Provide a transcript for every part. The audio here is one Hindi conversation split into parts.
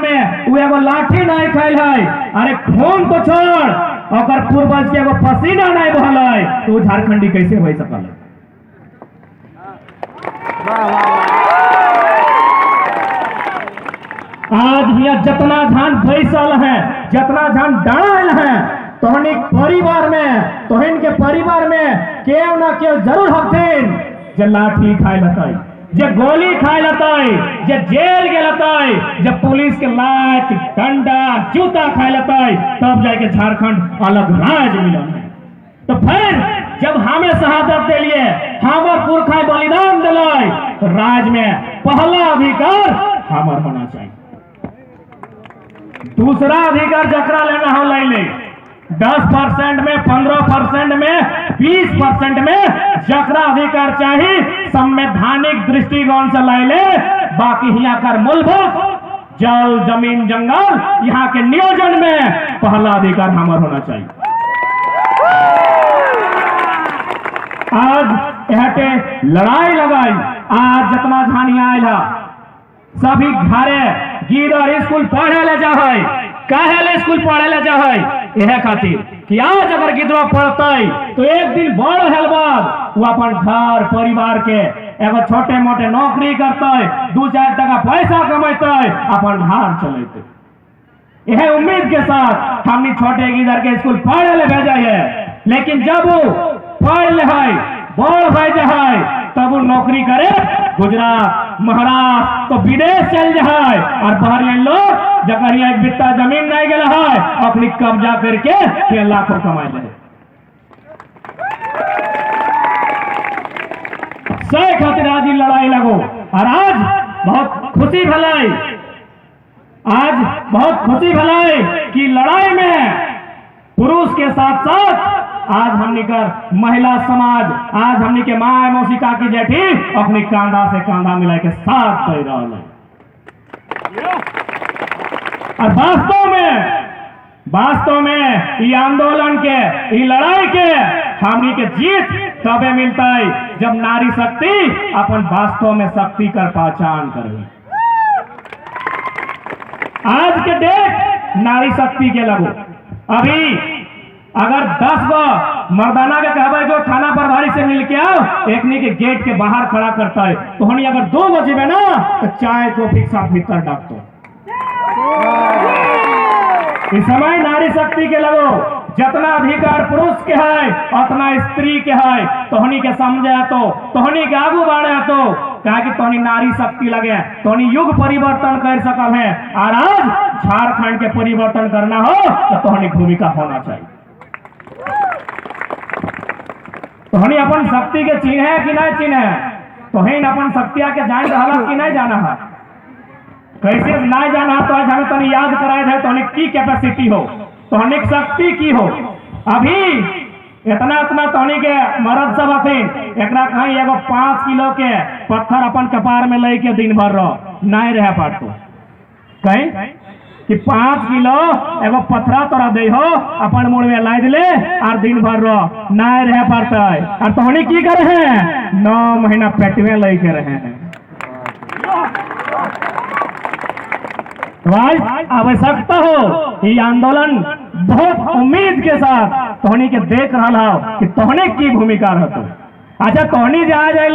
में वो एगो लाठी नहीं खाइल है, अरे खून तो छोड़ और पूर्वज के एगो पसीना नहीं बहल है, तो झारखंडी कैसे हो सकल? आज यहाँ जितना धान बैसल है, जितना धान डाल है, तोहनी परिवार में, तोहन के परिवार में केव ना केव जरूर हथिन जे लाठी खाए लताई, जे गोली खाए लताई, जे जेल के लताई, जे पुलिस के लात डंडा जूता खाए लताई, तब जाके झारखंड अलग राज्य मिला है। तो फिर जब हमें शहादत के लिए हमार पुरखा बलिदान दिलाई, तो राज में पहला अधिकार हमार होना चाहिए। दूसरा अधिकार जकरा लेना हो ले ले, 10% में, 15% में, 20% में जकरा अधिकार चाहिए संवैधानिक दृष्टिकोण से ले ले। बाकी यहाँ कर मूलभूत जल जमीन जंगल यहाँ के नियोजन में पहला अधिकार हमार होना चाहिए। आज यहाँ के लड़ाई लगाई, आज जितना झानी आयला सभी घरे गिर स्कूल पढ़े ले जा है, काहे ले स्कूल पढ़े ले जा है, यह खातिर कि आज अगर गिदवा पढ़ते तो एक दिन बड़ हेल बाद वो अपन घर परिवार के एगो छोटे मोटे नौकरी करते, 2-4 टका पैसा कमाते, अपन घर चलते। यह उम्मीद के साथ हमने छोटे गिदर के स्कूल पढ़े ले भेजा है। लेकिन जब वो पढ़ ले है, बड़ भेज है, तब वो नौकरी करे गुजरात महाराष्ट्र तो विदेश चल जाए, और बाहरी लोग जकर एक बित्ता जमीन नहीं गया है अपनी कब्जा करके फिर लाखों कमाए ले। सही खातिर आज लड़ाई लगो, और आज बहुत खुशी भलाई, आज बहुत खुशी भलाई कि लड़ाई में पुरुष के साथ साथ आज हमने कर महिला समाज, आज हमने के माँ मौसी काकी जेठी अपनी कांधा से कांधा मिला के साथ दे रहा है। और वास्तव में ये आंदोलन के, ये लड़ाई के हमने के जीत तबे मिलता है जब नारी शक्ति अपन वास्तव में शक्ति कर पहचान करे। आज के डेट नारी शक्ति के लगो, अभी अगर 10 गो मर्दाना के कहबे जो थाना प्रभारी से मिल के आओ, एक के गेट के बाहर खड़ा करता है, तो हनी अगर 2 बजे में ना तो चाय कॉफी के साथ भीतर डाकतो। इस समय नारी शक्ति के लगो, जितना अधिकार पुरुष के है उतना स्त्री के है, तोहनी के समझे तो तोहनी के आगू बढ़े तो कहा कि तोहनी नारी शक्ति लगे, तोहनी युग परिवर्तन कर सकल है। और आज झारखंड के परिवर्तन करना हो तो तोहनी भूमिका होना चाहिए। तोहनी अपन शक्ति के चिन्ह है कि नहीं चिन्ह है, तोहनी अपन शक्तिया के जान रहा कि नहीं जाना है, कैसे नहीं जाना तो आज हमें तोहनी याद कराए थे तोहनी की कैपेसिटी हो, तोहनी शक्ति की हो। अभी इतना तोहनी के मर्द सब हथिन, एकरा कहीं एगो 5 किलो के पत्थर अपन कपार में ले के दिन भर रहो नहीं रह पातो, कहीं कि 5 किलो एगो पत्थरा तोरा दे हो अपन मुड़ में लाद ले और दिन भर रहो नहीं रह पाता है। और तोहनी की करे हैं, 9 महीना पेट में ले के रहे हैं। आवश्यकता हो ये आंदोलन बहुत उम्मीद के साथ तोहनी के देख रहा हो कि तोहनी की भूमिका रहतो। अच्छा तोहनी जा जाए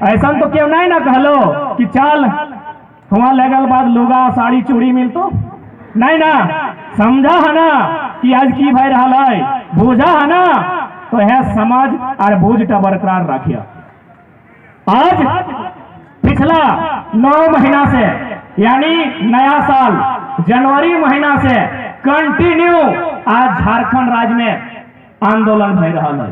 ऐसा तो क्यों नहीं ना कहलो कि चल वहां लगल बाद लुगा साड़ी चूड़ी मिलतो, नहीं ना, समझा है ना कि आज की भाई रहा है, बूझा है ना, तो है समझ और बूझटा बरकरार रखिया। आज पिछला 9 महीना से यानी नया साल जनवरी महीना से कंटिन्यू आज झारखंड राज्य में आंदोलन भय रहा है।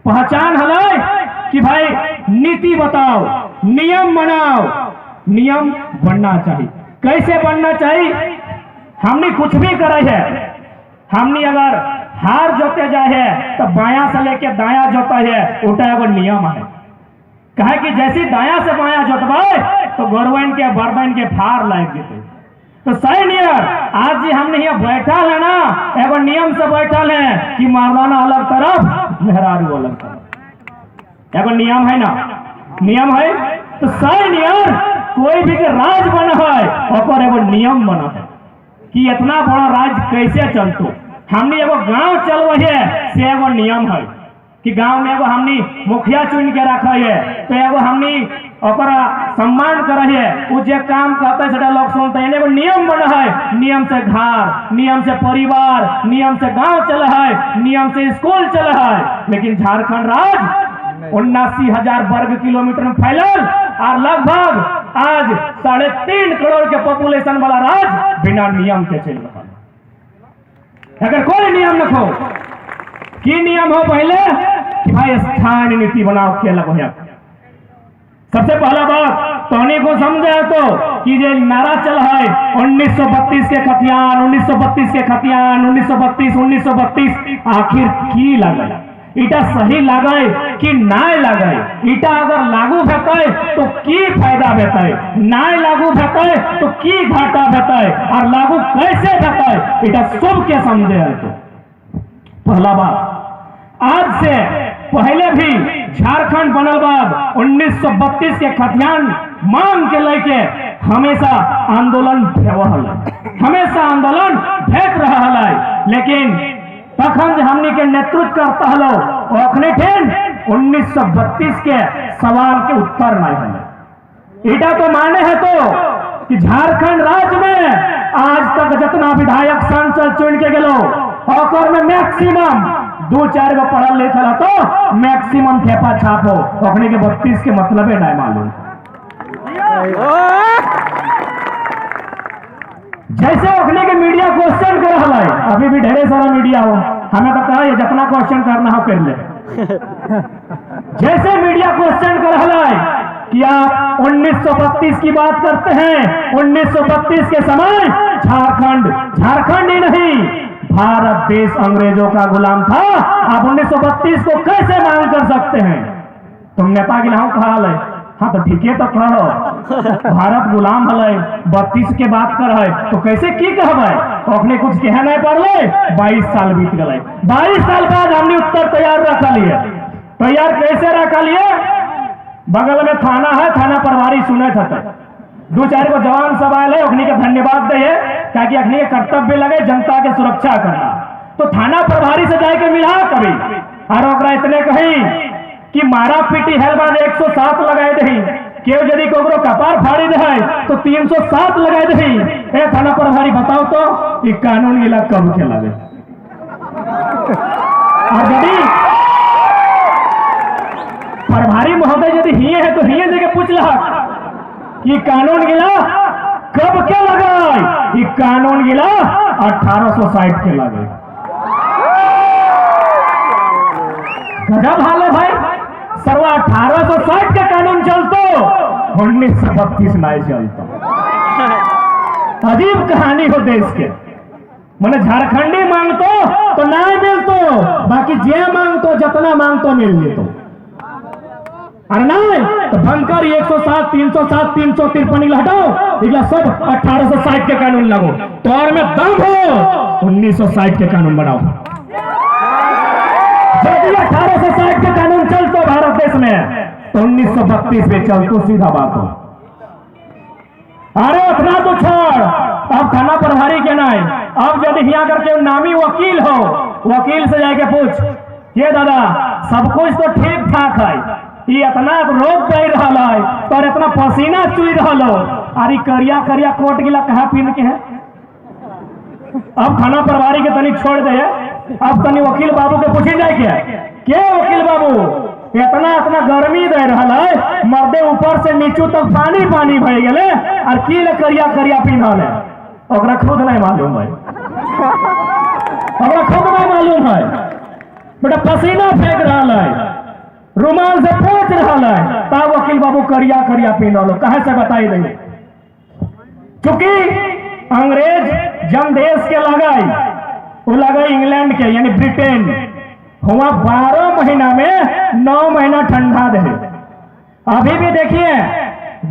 पहचान है कि भाई नीति बताओ, नियम बनाओ, नियम बनना चाहिए। कैसे बनना चाहिए, हमने कुछ भी करे है, हमने अगर हार जोते जाए है तो बायां से लेके दायां जोता है, उल्टा एगो नियम है। कहे कि जैसी दायां से बायां जोतवाए तो गौरवन के बर्दन के फार लाग जेते। तो सही नियर आज जी हमने यहाँ बैठल है ना, एगो नियम से बैठल है कि मर्दाना अलग तरफ मेहरारू अलग तरफ, एगो नियम है ना, नियम है। तो सही नियर कोई भी के राज बना है और एगो नियम बना है कि इतना बड़ा राज कैसे चलतो। हमने एगो गांव चल रही है से एगो नियम है कि गांव में एगो हमनी मुखिया चुन के रखा है तो एगो हमनी ओकरा सम्मान कर है उ जे काम कहते हैं सेटा लोग सुनते हैं। एगो नियम बना है, नियम से घर, नियम से परिवार, नियम से गांव चल है, नियम से स्कूल चल है। लेकिन झारखंड राज 79,000 वर्ग किलोमीटर में फैलल और लगभग आज 3.5 करोड़ के पॉपुलेशन वाला राज बिना नियम के चल रहा है। अगर कोई नियम न हो कि नियम हो पहले कि भाई स्थानीय नीति बनाओ के अलग हो। सबसे पहला बात तोहनी को समझे तो कि जे नारा चल है 1932 के खतियान 1932 के खतियान 1932 आखिर की लगे इटा सही लगे कि नाय लगे। इटा अगर लागू भेटे तो की फायदा भेटे, नाय लागू भेटे तो की घाटा भेटे और लागू कैसे भेटे इटा सब के समझे है। तो पहला बात आज से पहले भी झारखंड बनल बाद 1932 के खतियान मांग के लेके हमेशा आंदोलन हमेशा आंदोलन भेट रहा है। लेकिन तखन जे हमनी के नेतृत्व करता हलो अखने ठेन 1932 के सवाल के उत्तर नहीं है। इटा तो माने है तो कि झारखंड राज्य में आज तक जितना विधायक सांसद चुन के गेलो और में मैक्सिमम 2-4 गो पढ़ल लिखल तो मैक्सिमम ठेपा छाप हो अखने के 32 के मतलब है नहीं मालूम। जैसे अखने के मीडिया क्वेश्चन कर रहा है, अभी भी ढेरे सारा मीडिया हो हमें तो कहा जितना क्वेश्चन करना हो कर ले। जैसे मीडिया क्वेश्चन कर रहा है कि आप 1932 की बात करते हैं, 1932 के समय झारखंड ही नहीं भारत देश अंग्रेजों का गुलाम था। आप 1932 को कैसे मांग कर सकते हैं? तुम नेता गिलाओ कहा है, हाँ तो ठीक है तो कहो भारत गुलाम है 32 के बात कर है तो कैसे की कहबे अपने कुछ कह नहीं पड़े। 22 साल बीत गए, 22 साल बाद हमने उत्तर तैयार रखा लिए। तैयार कैसे रखा लिए? बगल में थाना है, थाना प्रभारी सुने थे 2-4 गो जवान सब आए है अखनी के धन्यवाद दे ताकि अखनी के कर्तव्य लगे जनता के सुरक्षा करना। तो थाना प्रभारी से जाके मिला कभी और इतने कही कि मारा पीटी है बाद 107 लगाए दही केव यदि कोकरो कपार फाड़ी दे तो 307 लगाए दही। ए थाना प्रभारी बताओ तो ये कानून गिला कब के लगे? और यदि प्रभारी महोदय यदि ही है तो ही जगह पूछ ला कि कानून गिला कब के लगा? ये कानून गिला 1860 के लगे। गजब हाल है भाई, सर्वा 1860 के कानून चलतो 1932 नहीं चलता। अजीब कहानी हो देश के। मैंने झारखंडी मांगतो तो नहीं मिलतो, बाकी जे मांगतो जितना मांगतो मिल जेतो। अरे नहीं तो भंकर 107 307 353 हटाओ इगला सब 1860 के कानून लगो तो और में दम हो 1960 के कानून बनाओ। यदि 1860 के कानून चलतो भारत देश में तो 1932 में चलतो, सीधा बात हो। अरे उतना तो छोड़, अब थाना प्रभारी के नहीं, अब यदि यहाँ करके नामी वकील हो वकील से जाके पूछ ये दादा सब कुछ तो ठीक ठाक है, ये इतना रोग दे रहा है और इतना पसीना चुई रहा हो अरे करिया करिया कोट गिला कहाँ पीन के है? अब थाना प्रभारी के तनी छोड़ दे, अब तनी वकील बाबू के पूछी जाए क्या वकील बाबू इतना गर्मी दे रहा है मर्दे ऊपर से नीचू तक पानी पानी भय गए और की ले करिया करिया पीनल है ओकरा खुद नहीं मालूम है, ओकरा खुद नहीं मालूम है। बेटा पसीना फेंक रहा है, रुमाल से पोंछ रहा है, तब वकील बाबू करिया करिया पीनल कहे से बताई देंगे। चूंकि अंग्रेज जब देश के लगाई वो लगाई इंग्लैंड के यानी ब्रिटेन, हुआ 12 महीना में 9 महीना ठंडा दे। अभी भी देखिए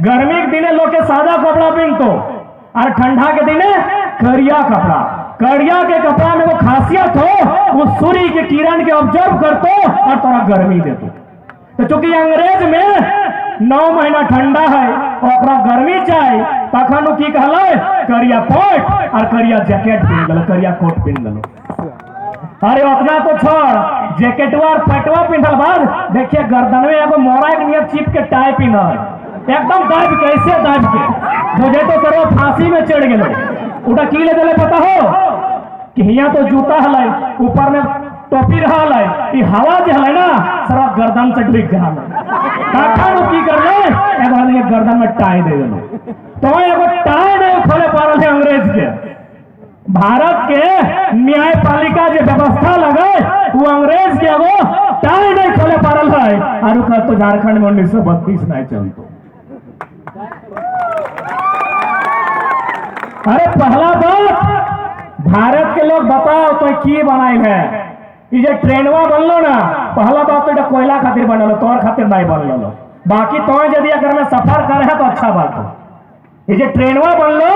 गर्मी के दिने लोग के सादा कपड़ा पहनतो और ठंडा के दिने करिया कपड़ा। करिया के कपड़ा में वो खासियत हो वो सूर्य के किरण के ऑब्जर्व करतो और थोड़ा गर्मी देतो। तो चूंकि अंग्रेज में 9 महीना ठंडा है ओकरा गर्मी चाहिए तखन उ की कहले करिया पैंट और करिया जैकेट पहन लो, करिया कोट पहन लो। अरे उतना तो छोड़, जैकेटवा और पैंटवा पिन्हल बाद देखिए गर्दन में एगो मोरा के नियर चिप के टाई पिन्ह एकदम दाब के, ऐसे दाब के जो जे तो करो फांसी में चढ़ गेलो। उटा की ले देले पता हो कि हिया तो जूता हलै, ऊपर में टोपी रहल है, ई हवा जे हलै ना सारा गर्दन से ढुक गया। काठा नु की करले एगो ने गर्दन में टाई दे देलो। तो एगो टाई नहीं खोले पारल है अंग्रेज के। भारत के न्यायपालिका जो व्यवस्था लगे वो अंग्रेज के एगो टाई नहीं खोले पारल है। और तो झारखंड में 1932 नहीं चलतो। अरे पहला बात भारत के लोग बताओ तो की बनाइल है, ये ट्रेनवा बनलो ना पहला बात तो कोयला खातिर बनलो, तोर खातिर नहीं बनलो। बाकी तो यदि अगर में सफर करे है तो अच्छा बात हो। ये ट्रेनवा बनलो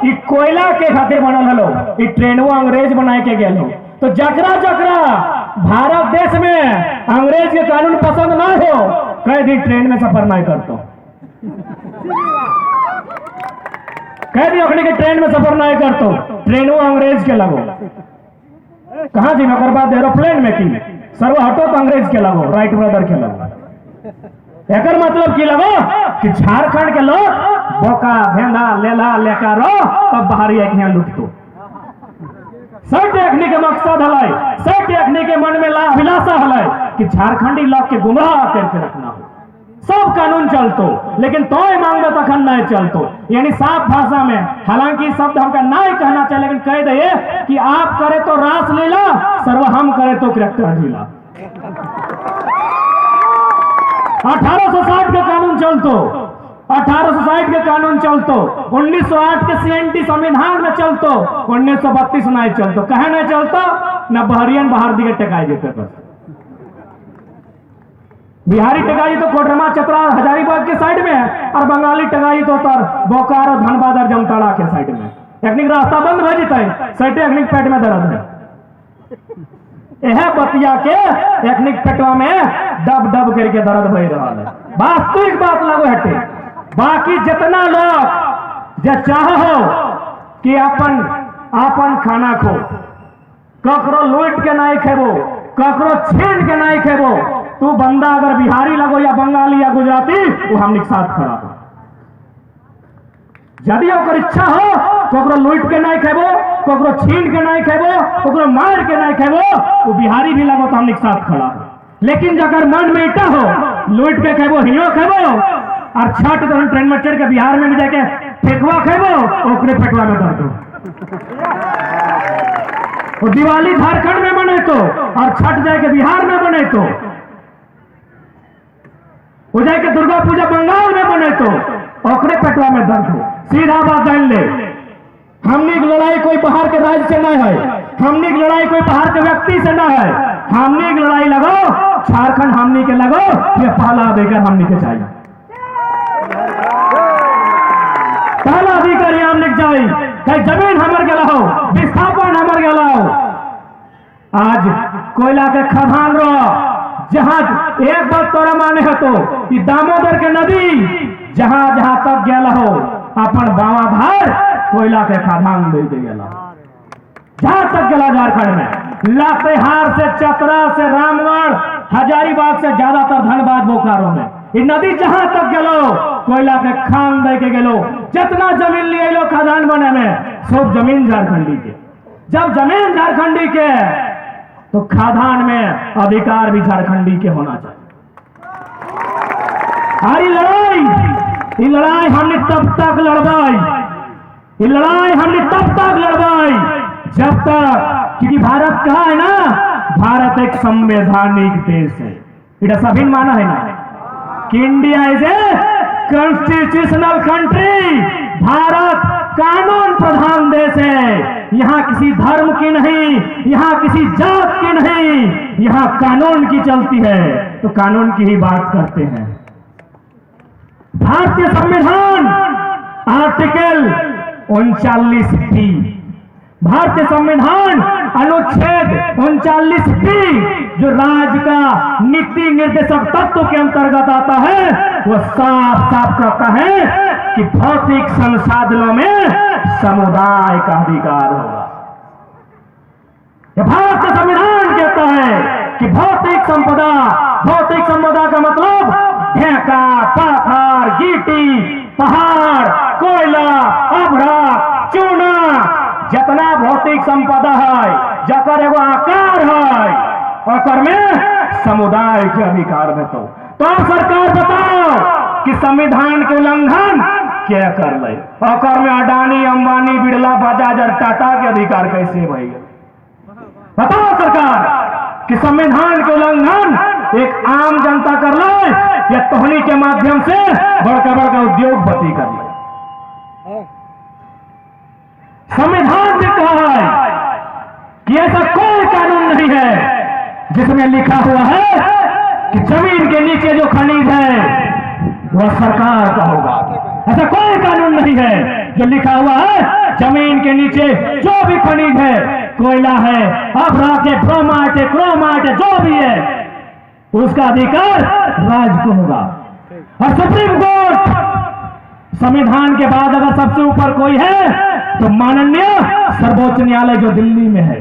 ई कोयला के खातिर बनल हलो, ई ट्रेनवा अंग्रेज बनाए के गेलो। तो जकरा जकरा भारत देश में अंग्रेज के कानून पसंद ना हो कई दिन ट्रेन में सफर नहीं करतो, कह दी अपने के ट्रेन में सफर नहीं करतो। ट्रेन वो अंग्रेज के लगो, कहा जी मकर बाद एरोप्लेन में की सर्व हटो तो अंग्रेज के लगो, राइट ब्रदर के लगो। एकर मतलब की लगो कि झारखंड के लोग बोका भेंदा लेला लेकर तब बाहरी एक यहाँ लुटतो। सब देखने के मकसद हलाई, सब देखने के मन में अभिलाषा हलाई कि झारखंडी लोग के गुमराह करके रखना हो। सब कानून चलतो लेकिन तो मांगो तखन नहीं चलतो। यानी साफ भाषा में, हालांकि शब्द हमका नहीं कहना चाहिए लेकिन कह दे कि आप करे तो रास लीला, सर्व हम करे तो करैक्टर ढीला। 1860 के कानून चलतो, 1860 के कानून चलतो, 1908 के CNT संविधान में चलतो, 1932 नहीं चलतो। कहे नहीं चलतो न बहरियन बाहर दिखे टेकाई जेते पर। बिहारी टगाई तो कोडरमा चतरा हजारीबाग के साइड में है और बंगाली टगाई तो तर बोकारो धनबाद और जमताड़ा के साइड में। टेक्निक रास्ता बंद हो जाता है, सैटे टेक्निक पेट में दर्द है। यह बतिया के टेक्निक पेटवा में डब डब करके दर्द हो रहा है। वास्तविक बात लगो हटे। बाकी जितना लोग जो चाहो कि अपन खाना खो, ककरो लूट के नहीं खेबो, ककरो छीन के नहीं खेबो, तू बंदा अगर बिहारी लगो या बंगाली या गुजराती वो हमने साथ खड़ा हो। यदि ओकर इच्छा हो ककरो लूट के नहीं खेबो, ककरो छीन के नहीं खेबो, ककरो मार के नहीं खेबो, वो बिहारी भी लगो तो हमने साथ खड़ा हो। लेकिन जगर मन में इटा हो लूट के खेबो हियो खेबो और छठ तो ट्रेन में चढ़ के बिहार में भी जाके फेंकवा खेबो, ओकरे फेंकवा में दर्द हो। और दिवाली झारखंड में बने तो और छठ जाके बिहार में बने तो, वो जाके दुर्गा पूजा बंगाल में बने तो ओकरे पेटवा में दर्द हो। सीधा बात जान ले, हमने की लड़ाई कोई बाहर के राज्य से नहीं है, हमने की लड़ाई कोई बाहर के व्यक्ति से नहीं है। हमने की लड़ाई लगो झारखंड हमने के लगो, ये पहला अधिकार हमने के चाहिए, पहला अधिकारी हमने चाहिए। कहीं जमीन हमर गला हो, विस्थापन हमर गला हो। आज कोयला के खदान रो जहां एक बात तोरा माने है तो ये दामोदर के नदी जहां जहां तक गया हो अपन बावा भार कोयला के खदान दे गेला, जहां तक गया झारखंड में। लातेहार से चतरा से रामगढ़ हजारीबाग से ज्यादातर धनबाद बोकारो में ये नदी जहां तक गेलो कोयला के खान दे के गेलो। जितना जमीन लिए लो खदान बने में सब जमीन झारखंडी के। जब जमीन झारखंडी के तो खादान में अधिकार भी झारखंडी के होना चाहिए। ये लड़ाई हमने तब तक लड़वाई, ये लड़ाई हमने तब तक लड़वाई जब तक, क्योंकि भारत कहा है ना, भारत एक संवैधानिक देश है। इधर सभी माना है ना कि India is a constitutional country. Bharat कानून प्रधान देश है। यहाँ किसी धर्म की नहीं, यहाँ किसी जात की नहीं, यहाँ कानून की चलती है तो कानून की ही बात करते हैं। भारतीय संविधान आर्टिकल 39B, भारतीय संविधान अनुच्छेद 39B जो राज्य का नीति निर्देशक तत्व के अंतर्गत आता है, वो साफ साफ कहता है कि भौतिक संसाधनों में समुदाय का अधिकार होगा। भारत का संविधान कहता है कि भौतिक संपदा का मतलब ढेका, पत्थर, गिट्टी, पहाड़, कोयला, अभ्रा, चूना, जितना भौतिक संपदा है, जकर एगो आकार है, ओकर में समुदाय के अधिकार में तो अब सरकार बताओ कि संविधान के उल्लंघन क्या कर ले, ओकर में अडानी, अंबानी, बिरला, बजाज और टाटा के अधिकार कैसे भाई? बताओ सरकार कि संविधान के उल्लंघन एक आम जनता कर ले या तोहनी के माध्यम से बड़का बड़का उद्योगपति कर ले? संविधान ने कहा है कि ऐसा कोई कानून नहीं है जिसमें लिखा हुआ है कि जमीन के नीचे जो खनिज है वह सरकार का होगा। ऐसा कोई कानून नहीं है जो लिखा हुआ है जमीन के नीचे जो भी खनिज है, कोयला है, अभ्रक है, ब्रोमाइट है, क्रोमाइट है, जो भी है, उसका अधिकार राज्य को होगा। और सुप्रीम कोर्ट संविधान के बाद अगर सबसे ऊपर कोई है तो माननीय सर्वोच्च न्यायालय जो दिल्ली में है।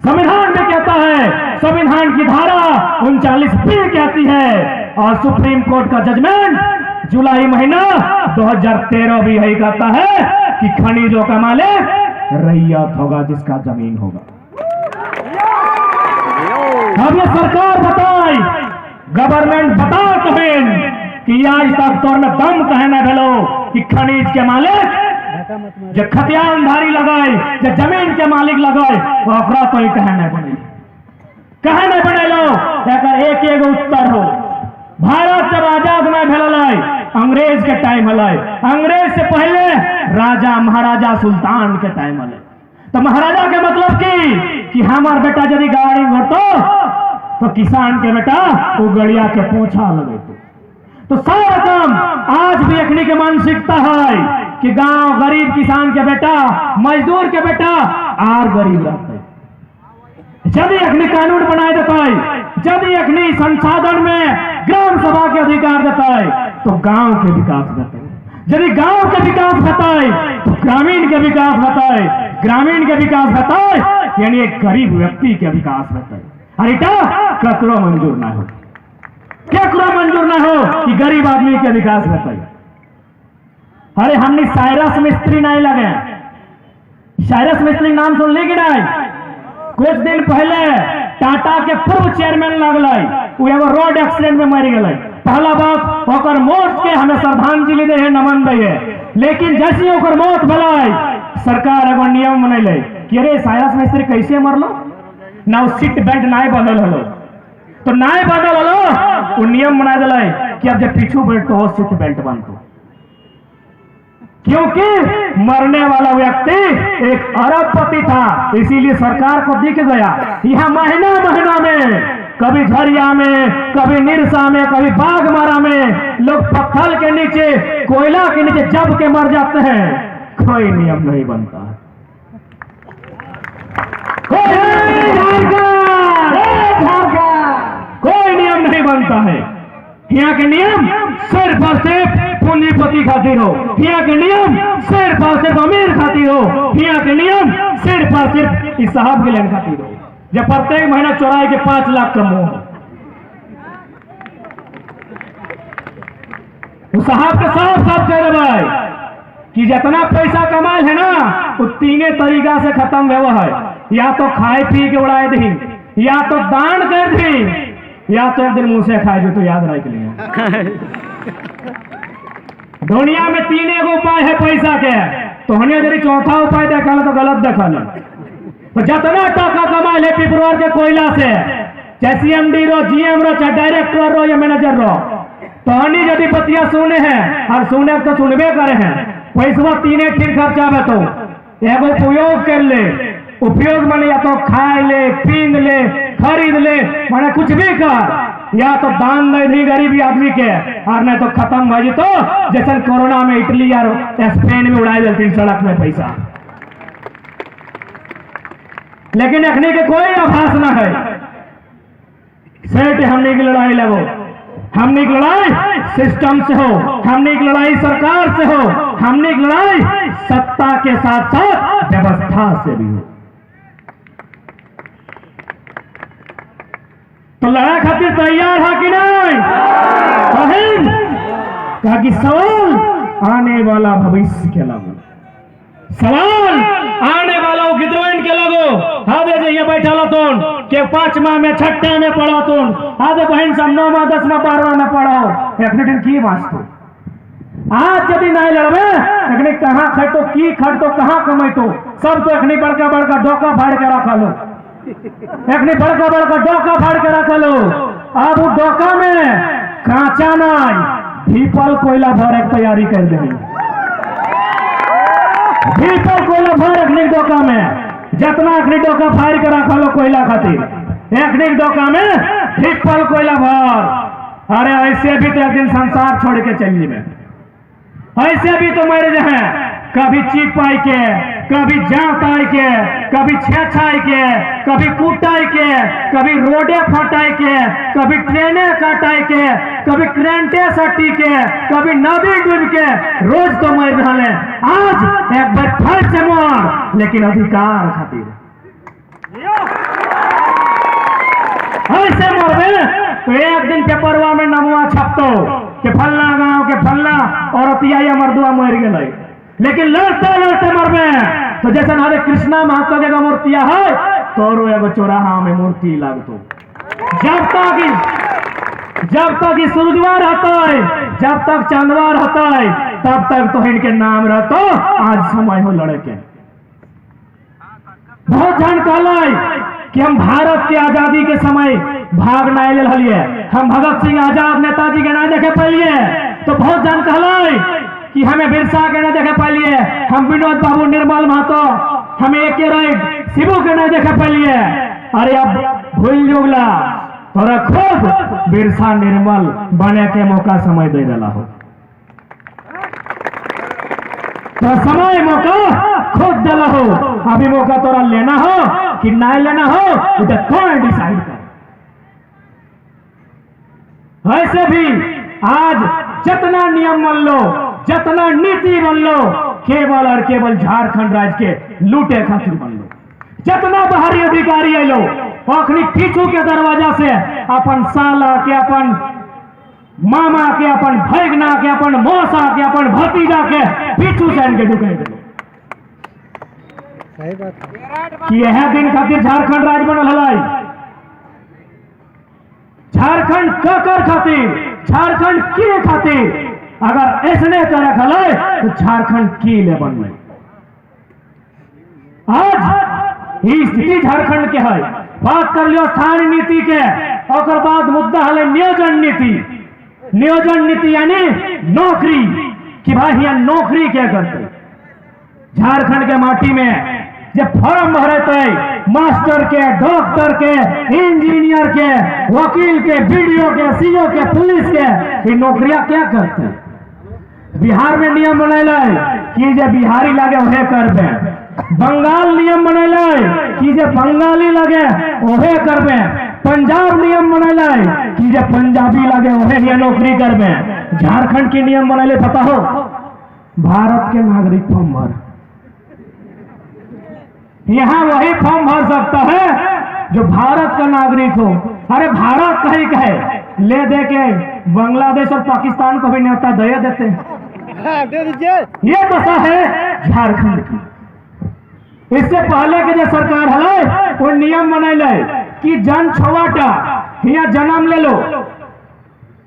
संविधान में कहता है, संविधान की धारा 39 भी कहती है, और सुप्रीम कोर्ट का जजमेंट जुलाई महीना 2013 भी यही कहता है कि खनिजों का मालिक रैयत होगा, जिसका जमीन होगा। अब ये सरकार बताए, गवर्नमेंट बताओ तुम्हें कि आज तक तौर में दम कहना भेलो कि खनिज के मालिक जो खतियानधारी लगाए, जो जमीन के मालिक लगाए, ओकरा तो ही कहने बने लो। एक एक उत्तर हो। भारत जब आजाद नहीं भेल, अंग्रेज के टाइम हल, अंग्रेज से पहले राजा महाराजा सुल्तान के टाइम हल। तो महाराजा के मतलब कि हमार बेटा यदि गाड़ी घोटो तो किसान के बेटा वो गड़िया के पोछा लगे। तो सारा काम आज भी अखनी के मानसिकता है कि गांव गरीब किसान के बेटा, मजदूर के बेटा आर गरीब रहते। यदि अखनी कानून बनाए देता है, यदि अखनी संसाधन में ग्राम सभा के अधिकार देता है तो गांव के विकास होता है। यदि गांव के विकास होता है तो ग्रामीण के विकास होता है, ग्रामीण के विकास होता है यानी एक गरीब व्यक्ति के विकास होता है। अरे ककरो मंजूर ना हो, केकरो मंजूर ना हो कि गरीब आदमी के विकास होता है। अरे हमने साइरस मिस्त्री नहीं लगे, साइरस मिस्त्री नाम सुन ली कि नहीं? कुछ दिन पहले टाटा के पूर्व चेयरमैन लगल, वो एगो रोड एक्सीडेंट में मर गए। पहला बात ओकर मौत के हमें श्रद्धांजलि दे, नमन दे। लेकिन जैसे ओकर मौत भलाई, सरकार एगो नियम बनैले कि अरे साइरस मिस्त्री कैसे मरलो ना, सीट बेल्ट नहीं बदल हलो, तो नहीं बदल हलो, वो नियम बना दिले कि अब जब पीछू बैठतो हो सीट बेल्ट बनतो, क्योंकि मरने वाला व्यक्ति एक अरबपति था। इसीलिए सरकार को दिख गया यहां महीना महीना में, कभी झरिया में, कभी निरसा में, कभी बागमारा में लोग पत्थर के नीचे, कोयला के नीचे जब के मर जाते हैं। कोई नियम नहीं बनता है, कोई नियम नहीं बनता है। यहाँ के नियम सिर्फ और सिर्फ पूंजीपति खातिर हो, यहाँ के नियम सिर्फ और सिर्फ अमीर खातिर हो, यहाँ के नियम सिर्फ और सिर्फ इस साहब के लेन खातिर हो, जब प्रत्येक महीना चौराहे के 5 लाख कम हो। उस साहब के साफ साफ कह रहे भाई कि जितना पैसा कमाए है ना वो 3 तरीका से खत्म हुआ है, या तो खाए पी के उड़ाए दी, या तो दान कर दी, या तो एक दिन मुंह से खाए जो तो याद रख लिया। दुनिया में 3 उपाय है पैसा के, तो हमने यदि चौथा उपाय देखा तो गलत देखा। तो जितना टका कमाए ले पिपरवार के कोयला से, चाहे CMD रो, GM रो, चाहे डायरेक्टर रो या मैनेजर रो, तो हनी यदि बतिया सुने हैं और सुने तो सुनबे करे हैं, पैसा 3 ठीक खर्चा में तो एगो उपयोग कर ले, उपयोग माने या तो खाए ले, पीन ले, खरीद ले, माने कुछ भी कर, या तो दान दे दी गरीबी आदमी के, और नहीं तो खत्म हो तो जैसे कोरोना में इटली और स्पेन में उड़ाई देती सड़क में पैसा। लेकिन अखनी के कोई आभास ना है। सेठ हमने की लड़ाई लगो, हमने की लड़ाई सिस्टम से हो, हमने की लड़ाई सरकार से हो, हमने की लड़ाई सत्ता के साथ साथ व्यवस्था से भी हो। तो लड़ा खातिर तैयार है कि नहीं? कहा कि सवाल आने वाला भविष्य के लगो, सवाल आने वाला गिद्रोइन के लगो। हादे जे ये बैठा तुम के 5वां में 6ठे में पढ़ो तुम, हादे बहन सब 9वां 10वां 12वां में पढ़ो, एक दिन की वास्तु आज यदि नहीं लड़बे अखनी कहाँ खटो की खटो कहाँ कमाइतो, सब तो अखनी बड़का बड़का डोका फाड़ के रखा लो, अखनी बड़का बड़का डोका फाड़ के रखा लो। अब वो डोका में कांचा नहीं भीपल कोयला भरे की तैयारी कर दे, भीपल कोयला भर अखनी डोका में, जितना अखनी डोका फाड़ के रखा लो कोयला खातिर, अखनी डोका में भीपल कोयला भर। अरे ऐसे भी तो एक दिन संसार छोड़ के चलिए में, ऐसे भी तो मर जाए, कभी चीप आई के, कभी जात आई के, कभी छेछाई के, कभी कूटाई के, कभी रोडे फटाई के, कभी ट्रेने कटाई के, कभी करेंटे सटी के, कभी नदी डूब के, रोज तो मर रहे। आज एक बार फिर से मर, लेकिन अधिकार खातिर ऐसे मरबे तो एक दिन पेपरवा में नमवा छपतो कि फलना गांव के फलना औरतिया या मर्दुआ मर गए, लेकिन लड़ते लड़ते मरबे तो जैसे हमारे कृष्णा महतो के मूर्तिया है तोरो एगो चौराहा में मूर्ति लागतो। जब तक सूरजवा रहता है, जब तक चांदवा रहता है, तब तक तो इनके नाम रहतो। आज समय हो लड़े के। बहुत जन कहला कि हम भारत के आजादी के समय भाग नहीं ले हलिए, हम भगत सिंह आजाद नेताजी के नहीं देखे पाइलिए। तो बहुत जन कहला कि हमें बिरसा के नहीं देखे पाइलिए, हम विनोद बाबू निर्मल महतो, हमें एक राइट शिबू के नहीं देखे पाइलिए। अरे अब भूल जोगला तोरा खुद बिरसा निर्मल बने के मौका समय दे दिला हो, तो समय मौका खुद दिला हो। अभी मौका तोरा लेना हो कि नहीं लेना हो तो कौन डिसाइड कर। ऐसे भी आज जितना नियम मान लो, जितना नीति बन लो, केवल और केवल झारखंड राज्य के लूटे खातिर बन लो। जितना बाहरी अधिकारी है लो अखनी पीछू के दरवाजा से अपन साला के, अपन मामा के, अपन भैगना के, अपन मौसा के, अपन भतीजा के पीछू से इनके ढुके दो। सही बात कि यह दिन खातिर झारखंड राज्य बनल है। झारखंड ककर खातिर, झारखंड के खातिर। अगर ऐसने तरह खले तो झारखंड की ले बन गए। आज ये स्थिति झारखंड के है। बात कर लियो स्थानीय नीति के, और बाद मुद्दा है नियोजन नीति। नियोजन नीति यानी नौकरी, कि भाई यहाँ नौकरी क्या करते। झारखंड के माटी में जब फॉर्म भरते मास्टर के, डॉक्टर के, इंजीनियर के, वकील के, बीडीओ के, सीओ के, पुलिस के, ये नौकरियां क्या करते हैं। बिहार में नियम बनेला कि जे बिहारी लगे वहे करबे, बंगाल नियम बनेला कि जे बंगाली लगे वहे करबे, पंजाब नियम बनेला कि जे पंजाबी लगे वहे ये नौकरी करबे। झारखंड के नियम बनेले पता हो, भारत के नागरिक फॉर्म भर, यहाँ वही फॉर्म भर सकता है जो भारत का नागरिक हो। अरे भारत कहीं कहे ले दे के बांग्लादेश और पाकिस्तान को भी न्योता दे देते हैं। दे दीजिए। ये दशा है झारखंड की। इससे पहले के जो सरकार है वो नियम बनैले कि जन छुआटा हिया जन्म ले लो,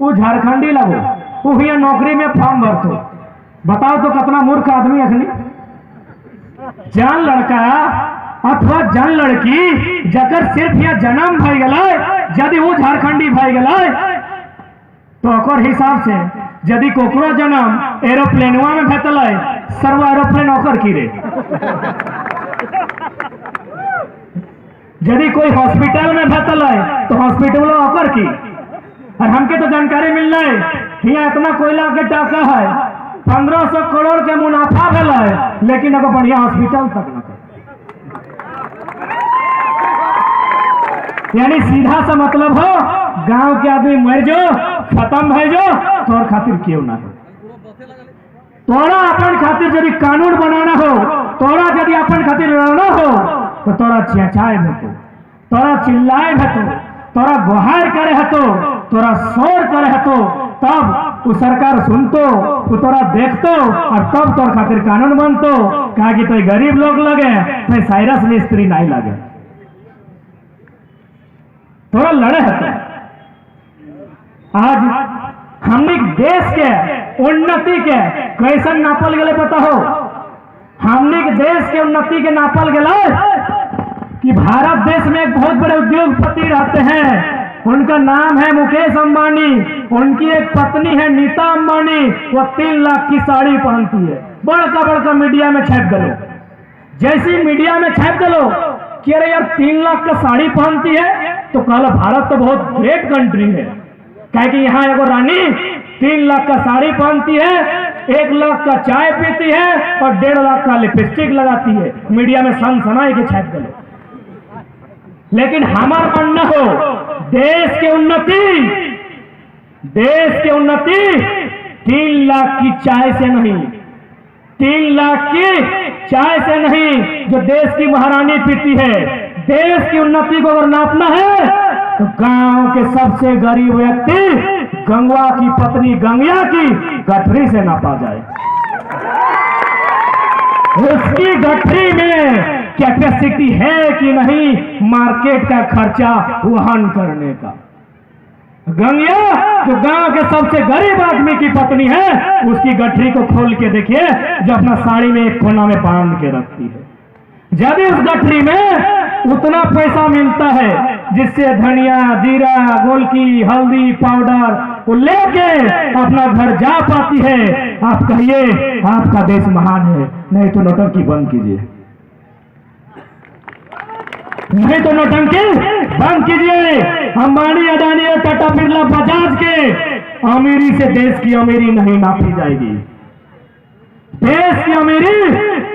वो झारखंडी लगो, वो हिया नौकरी में फॉर्म भरतो। बताओ तो कितना मूर्ख आदमी अखनी। जन लड़का अथवा जन लड़की जकर सिर्फ यह जन्म भई गए, यदि वो झारखंडी भई गए तो ओकर हिसाब से यदि कोकरो जन्म एरोप्लेनवा में भेटल सर्व एरोप्लेन ओकर की रे। यदि कोई हॉस्पिटल में भेटल तो हॉस्पिटल ओकर की। और हमके तो जानकारी मिल रहा है यहाँ इतना कोयला के टाका है, 1500 करोड़ के मुनाफा भेल है, लेकिन अगर बढ़िया हॉस्पिटल तक न। यानी सीधा सा मतलब हो गांव के आदमी मर जो खत्म है जो तोर खातिर क्यों ना हो। तोरा अपन खातिर यदि कानून बनाना हो, तोरा यदि अपन खातिर लड़ना हो, तो तोरा चेचाए भेतो, तोरा चिल्लाए भेतो, तोरा गुहार करे हतो, तोरा शोर करे हतो, तब वो सरकार सुनतो, वो तोरा देखतो और तब तोर खातिर कानून बनतो। कहा कि तो गरीब लोग लगे तो साइरस मिस्त्री नहीं लगे, तोरा लड़े हतो। आज हमने देश के उन्नति के कैसे नापल गए पता हो? हमने देश के उन्नति के नापल गए कि भारत देश में एक बहुत बड़े उद्योगपति रहते हैं, उनका नाम है मुकेश अंबानी, उनकी एक पत्नी है नीता अंबानी, वो 3 लाख की साड़ी पहनती है। बड़का बड़का मीडिया में छाप गलो, जैसी मीडिया में छाप गलो कि अरे यार 3 लाख का साड़ी पहनती है, तो कहला भारत तो बहुत ग्रेट कंट्री है, कहे कि यहाँ एगो रानी 3 लाख का साड़ी पहनती है, 1 लाख का चाय पीती है और 1.5 लाख का लिपस्टिक लगाती है। मीडिया में सनसनाई के छाप गलो। लेकिन हमारा मानना हो देश के उन्नति 3 लाख की चाय से नहीं, 3 लाख की चाय से नहीं जो देश की महारानी पीती है। देश की उन्नति को अगर नापना है तो गांव के सबसे गरीब व्यक्ति गंगवा की पत्नी गंगिया की गठरी से नापा जाए। उसकी गठरी में कैपेसिटी है कि नहीं मार्केट का खर्चा वहन करने का। गंगिया जो गांव के सबसे गरीब आदमी की पत्नी है, उसकी गठरी को खोल के देखिए, जो अपना साड़ी में एक कोना में बांध के रखती है। जब उस गठरी में उतना पैसा मिलता है जिससे धनिया, जीरा, गोलकी, हल्दी पाउडर वो लेके अपना घर जा पाती है, आप कहिए आपका देश महान है। नहीं तो नौटंकी बंद कीजिए, नहीं तो नौटंकी बंद कीजिए। अंबानी, अडानी और टाटा बिरला बजाज के अमीरी से देश की अमीरी नहीं नापी जाएगी। देश की अमीरी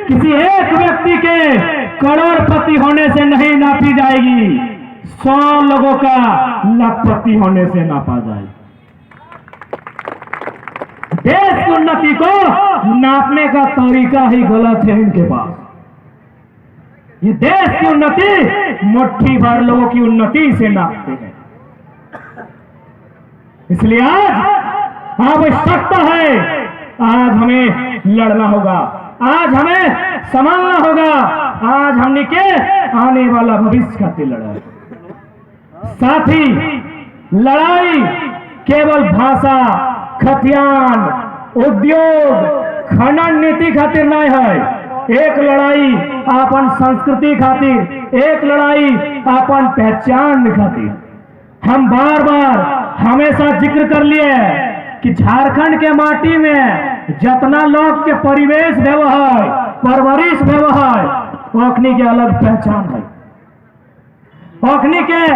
किसी एक व्यक्ति के करोड़पति होने से नहीं नापी जाएगी, 100 लोगों का लाखपति होने से नापा जाएगा। देश की उन्नति को नापने का तरीका ही गलत है इनके पास। ये देश की उन्नति मुट्ठी भर लोगों की उन्नति से नापते हैं। इसलिए आज आवश्यकता है, आज हमें लड़ना होगा, आज हमें संभालना होगा, आज हमने के आने वाला भविष्य खातिर लड़ाई। साथ ही लड़ाई केवल भाषा, खतियान, उद्योग, खनन नीति खातिर नहीं है। एक लड़ाई अपन संस्कृति खातिर, एक लड़ाई अपन पहचान खातिर। हम बार बार हमेशा जिक्र कर लिए कि झारखंड के माटी में जितना लोग के परिवेश भेव है, परवरिश भेव है, ओखनी के अलग पहचान है, ओखनी के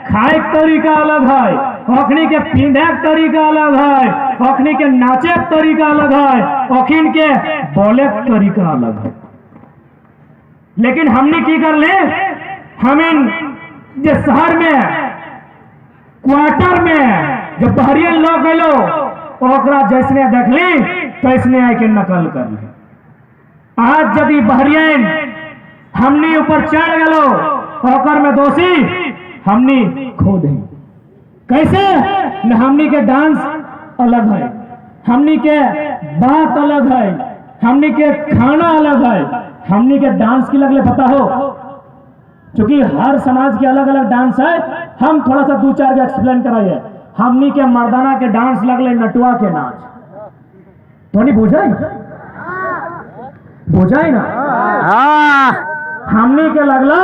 खाए तरीका अलग है, ओखनी के पीने तरीका अलग है, ओखनी के नाचे तरीका अलग है, ओखिन के बोले तरीका अलग है। लेकिन हमने की कर ले, हम इन जो शहर में क्वार्टर में जो बहरियन लोग गलो ओकरा जैसने देख ली तैसने आके नकल कर ली। आज यदि बहरियन हमने ऊपर चढ़ गलो ओकर में दोषी हमने खो दे। कैसे न हमनी के डांस अलग है, हमनी के बात अलग है, हमनी के खाना अलग है। हमनी के डांस की लगले पता हो, क्योंकि हर समाज के अलग अलग डांस है। हम थोड़ा सा 2-4 के एक्सप्लेन कराइए। हमनी के मर्दाना के डांस लगले नटुआ के नाच, तो नहीं बुझाई ना? हमनी के लगले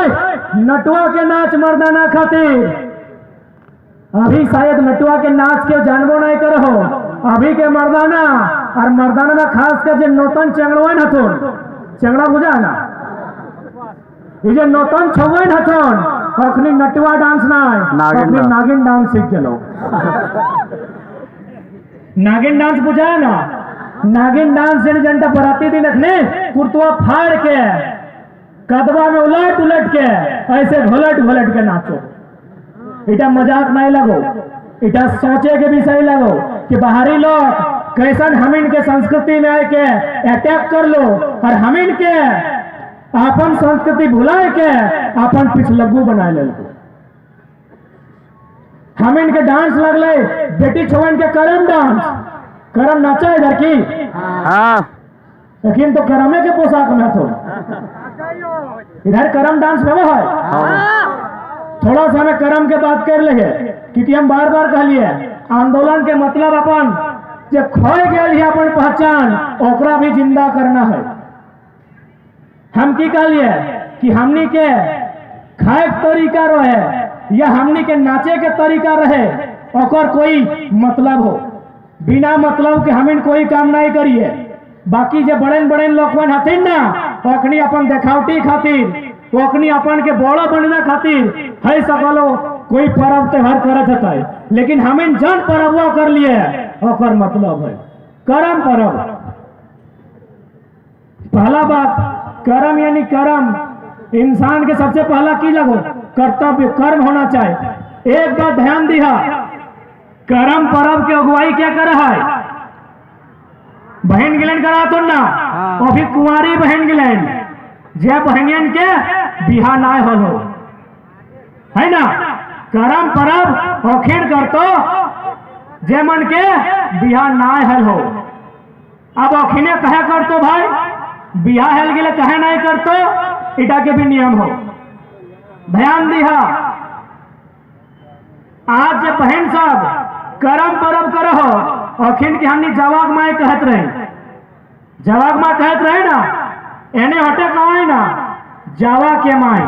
नटुआ के नाच मर्दाना खातिर। अभी शायद नटुआ के नाच के जानबो नहीं करो। अभी के मर्दाना और मर्दाना में खास कर जो नौतन चंगड़वन हथुन, चंगड़ा बुझा ना, ये जो नौतन छवन हथुन अखनी नटुआ डांस ना है, अखनी नागिन डांस सीख गलो। नागिन डांस बुझा ना? नागिन डांस से जनता बराती दिन रखने कुर्तुआ फाड़ के कदवा में उलट उलट के ऐसे घोलट घोलट के नाचो। इटा मजाक नहीं लगो। इटा सोचे के विषय लगो कि बाहरी लोग कैसन हमिन के संस्कृति में आके अटैक कर लो और हमिन के अपन संस्कृति भुलाए के अपन पिछलग्गू बनाए ले। हमिन के डांस लगले बेटी छोवन के करम डांस, करम नाचा इधर की लेकिन तो करमे के पोशाक में तो इधर करम डांस में वो है। थोड़ा सा हमें करम के बात कर ले क्योंकि हम बार बार कहलिए आंदोलन के मतलब अपन जो खोए गए अपन पहचान ओकरा भी जिंदा करना है। हम की कहलिए कि हमनी के खाए के तरीका रहे या हमनी के नाचे के तरीका रहे ओकर कोई मतलब हो, बिना मतलब के हमिन कोई काम नहीं करिए। बाकी जो बड़े बड़े लोगवन हथिन ना ओखनी अपन देखावटी खातिर ओखनी अपन के बड़ा बनने खातिर है सकलो कोई पर्व त्योहार करत है, लेकिन हमें जन पर्व कर लिए ओकर मतलब है करम पर्व। पहला बात कर्म यानी कर्म इंसान के सबसे पहला की लगो कर्तव्य कर्म होना चाहिए। एक बात ध्यान दिया, कर्म पर्व की अगुवाई क्या कर रहा है? बहन गिलन करा तो ना और फिर कुंवारी बहन गिलन जे बहनियन के बिहा ना हो है ना। करम पर्व ओखिन कर तो जे मन के बिहा ना हल हो। अब ओखिने कहे कर तो भाई बिहा हल गिले कहे नहीं कर तो इटा के भी नियम हो। ध्यान दिया, आज जे बहन सब करम पर्व करो ओखिन की हमनी जवाग माए कहत रहे, जवाग माँ कहत रहे ना एने हटे कमाए ना जावा के माए।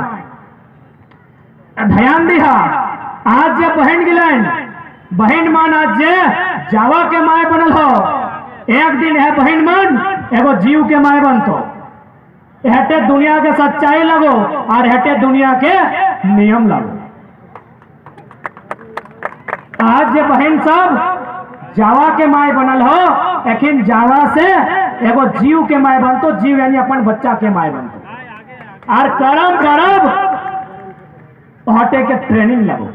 ध्यान दिया, आज जे बहन गिलन बहन मान आज जे जावा के माए बनल हो, एक दिन है बहन मन एगो जीव के माए बनतो। हटे दुनिया के सच्चाई लगो और हटे दुनिया के नियम लगो। आज जे बहन सब जावा के माए बनल हो लेकिन जावा से एगो जीव के माए बनतो, जीव यानी अपन बच्चा के माए बनतो। और करम करब हटे के ट्रेनिंग लगो,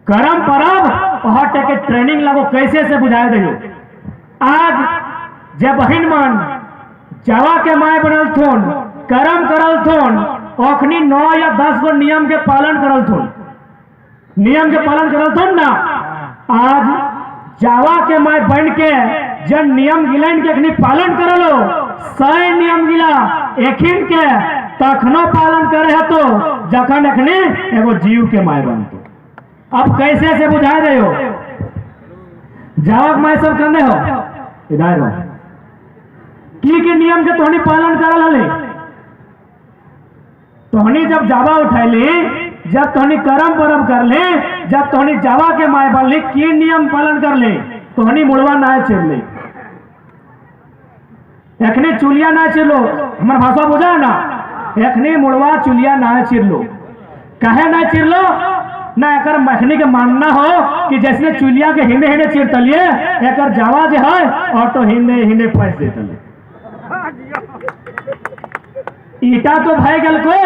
करम परब हटे के ट्रेनिंग लगो। कैसे से बुझाए दो। आज जब बहन मन जावा के माए बनल थोन करम करल थोन ओखनी 9 या 10 गो नियम के पालन करल थोन, नियम के पालन करल थोन ना। आज जावा के माए बन के जब नियम गिलन के अखनी पालन करलो 100 नियम गिला एखिन के तखनो पालन करे है तो जखन अखनी एगो जीव के माए बनतो। अब कैसे से बुझा रहे हो? जावक माए सब कंदे हो इधर हो की नियम के तोहनी पालन करल हले। तोहनी जब जावा उठैली, जब तोहनी करम परब कर ले, जब तोहनी जावा के माए बनली की नियम पालन कर ले। तोहनी मुड़वा ना चिर ले, एखनी चुलिया ना चिरलो, हमार भाषा बुझा है ना। एखनी मुड़वा चुलिया ना चिरलो, कहे ना चिरलो ना एकर मखनी के मानना हो कि जैसे चुलिया के हिंदे हिंदे चिरतलिए एकर जावा जे है और तो हिंदे हिंदे फंस देतले। ईटा तो भाई गल को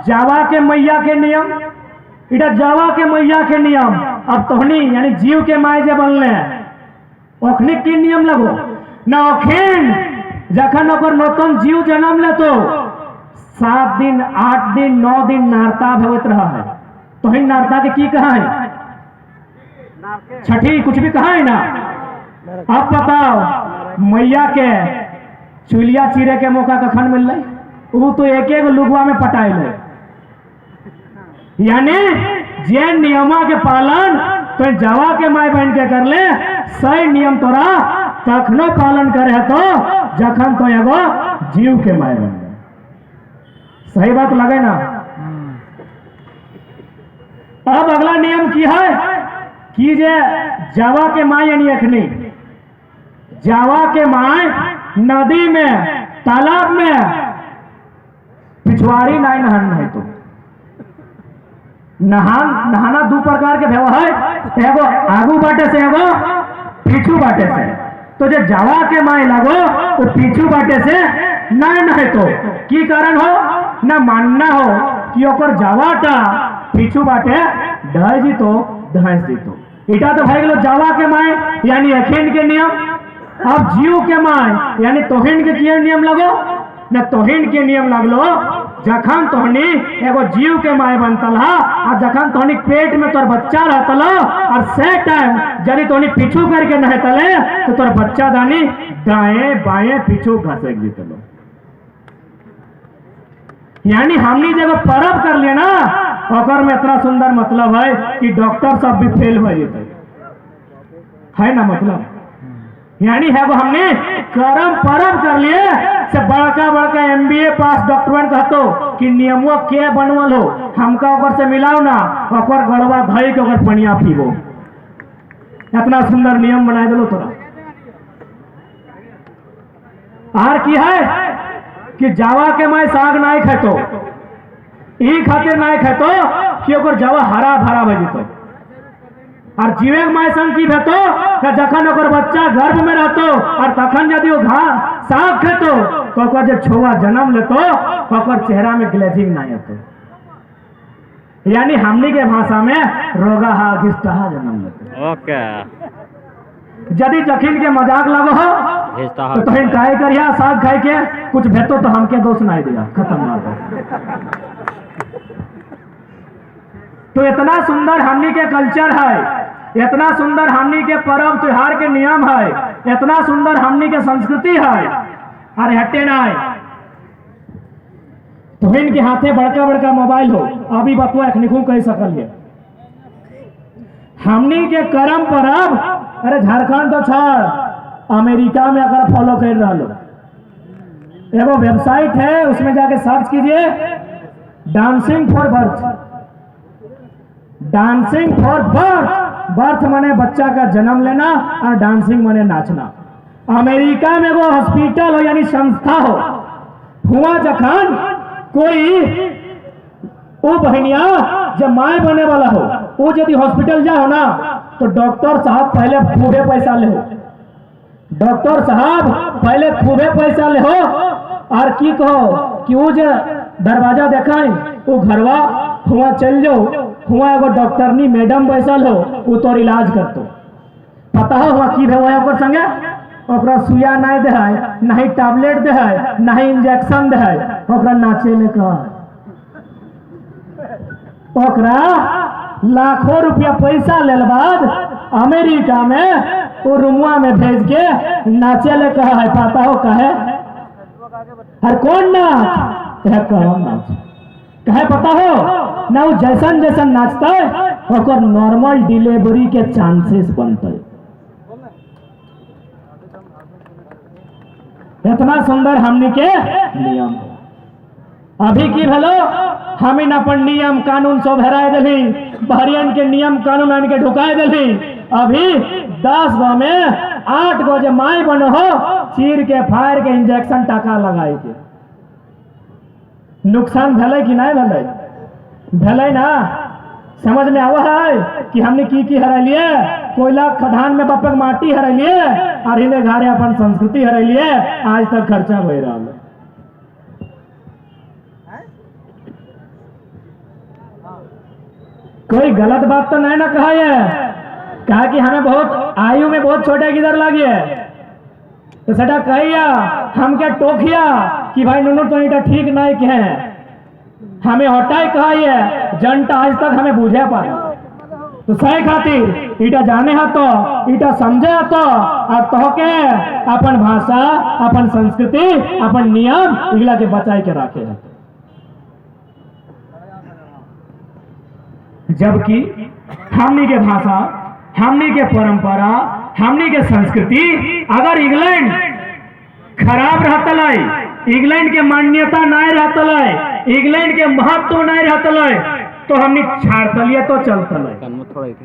जावा के मैया के नियम, इटा जावा के मैया के नियम। अब तोहनी यानी जीव के माए जे बनले ओखनी की नियम लगो ना। ओखिन जखन ओकर नतन जीव जन्म ले तो 7 दिन 8 दिन 9 दिन नारता भवत रहा है। तो हिन नारता के की कहा है? छठी कुछ भी कहा है ना। अब बताओ मैया के चुलिया चीरे के मौका कखन मिल रही? वो तो एक एक लुगवा में पटाए ले। यानी जे नियमा के पालन तो जावा के माए बहन के कर ले 100 नियम तोरा तखनो पालन करे है तो जखन तो एगो जीव के माए बन गए। सही बात लगे ना। अब अगला नियम की है कि जे जावा के माए यानी अखनी जावा के माए नदी में तालाब में पिछवाड़ी नहीं नहाना है। तो नहाना 2 प्रकार के भेव है, एगो आगू बाटे से एगो पीछू बाटे से। तो जो जावा के माए लगो तो पीछू बाटे से ना नहे तो की कारण हो ना मानना हो कि ओकर जावाटा पीछू बाटे ढह जी तो धस दी तो इटा तो भाई जावा के माए यानी अखिन के नियम। अब जीव के माए यानी तोहिन के किए नियम लगो न तोहिन के नियम लगलो जखन तोहनी एगो जीव के माए बनतल और जखन तोहनी पेट में तोर बच्चा रहतल और से टाइम यदि तोहनी पीछू करके नहतले तो तोर बच्चा दानी दाएं बाएं पीछू घसक जीतलो। यानी हमनी जब परब कर लिए ना ओकर में इतना सुंदर मतलब है कि डॉक्टर सब भी फेल हो जाते है ना मतलब। यानी है वो हमने करम परब कर लिए से बड़का बड़का MBA पास डॉक्टर कहतो कि नियमों के बनवल हो हमका ओकर से मिलाओ ना ओकर गड़वा धई के ओकर पनिया पीबो। इतना सुंदर नियम बना दिलो तोरा। आर की है कि जावा के मैं साग नहीं खेतो ई खातिर नहीं खेतो कि ओकर जावा हरा भरा हो जतो और जीवे माय संग की भेतो जखन ओकर बच्चा गर्भ में रहतो और तखन यदि वो घास साग खेतो तो ओकर जब छुआ जन्म लेतो तो ओकर चेहरा में ग्लेजिंग नहीं आतो। यानी हमनी के भाषा में रोगा हा घिस्टा जन्म लेतो। ओके यदि जखिन के मजाक लगो हो तो तुम ट्राई करिया साग खाए के कुछ भेतो तो हमके दोष नहीं दिया खत्म बात। तो इतना सुंदर हमनी के कल्चर है, इतना सुंदर हमनी के पर्व त्योहार के नियम है, इतना सुंदर हमनी के संस्कृति है। अरे हटे ना तो इनके हाथे बड़का बड़का मोबाइल हो अभी बतवा एखनिकू कह सकल है हमनी के करम परब। अरे झारखंड तो छोड़ अमेरिका में अगर फॉलो कर रहा लो एगो वेबसाइट है उसमें जाके सर्च कीजिए dancing for birth. Dancing for birth birth माने बच्चा का जन्म लेना और डांसिंग माने नाचना। अमेरिका में वो हॉस्पिटल हो यानी संस्था हो हुआ जखन कोई वो बहनिया जब माए बने वाला हो वो यदि हॉस्पिटल जाओ ना तो डॉक्टर साहब पहले खूबे पैसा ले हो। डॉक्टर साहब पहले खूबे पैसा ले हो और की कहो कि वो जो दरवाजा देखाए वो घरवा हुआ चल जाओ हुआ एगो डॉक्टरनी मैडम बैसल हो वो तोर इलाज करतो। पता हो हुआ की भेवा ओकर संगे ओकरा सुइया नहीं दे है नहीं टैबलेट दे है नहीं इंजेक्शन दे है ओकरा नाचे ले कह ओकरा लाखों रुपया पैसा लेल बाद अमेरिका में वो रूमुआ में भेज के नाचे ले कहा है। पता हो कहे हर कौन नाच नाच कहे पता हो ना वो जैसन जैसन नाचता है ओकर नॉर्मल डिलीवरी के चांसेस बनते। इतना सुंदर हमनी के नियम अभी की भलो हम इन अपन नियम कानून सब हराए दिली बहरियन के नियम कानून आन के ढुकाए दिली। अभी 10 गो में 8 गो जो माई बनो हो चीर के फायर के इंजेक्शन टाका लगाए के नुकसान भले कि नहीं भले भले ना समझ में आवा है कि हमने की हरा लिए कोयला खदान में बापक माटी हरा लिए और इन्हें घरे अपन संस्कृति हरा लिए आज तक खर्चा हो रहा है। कोई गलत बात तो नहीं ना कहा है कहा कि हमें बहुत आयु में बहुत छोटे किधर लगी है तो सटा कहिया हम क्या टोकिया कि भाई नुनू तो इटा ठीक नहीं के हैं हमें हटाई कहा है जनता आज तक हमें बुझे पाए तो सही खातिर इटा जाने है तो इटा समझे है तो और तो के अपन भाषा अपन संस्कृति अपन नियम इगला के बचाई के रखे है। जबकि हमनी के भाषा हमनी के परंपरा हमनी के संस्कृति अगर इंग्लैंड खराब रहता है इंग्लैंड के मान्यता नहीं रहता है इंग्लैंड के महत्व नहीं रहता है तो हमनी छाड़तलिए तो चलता है।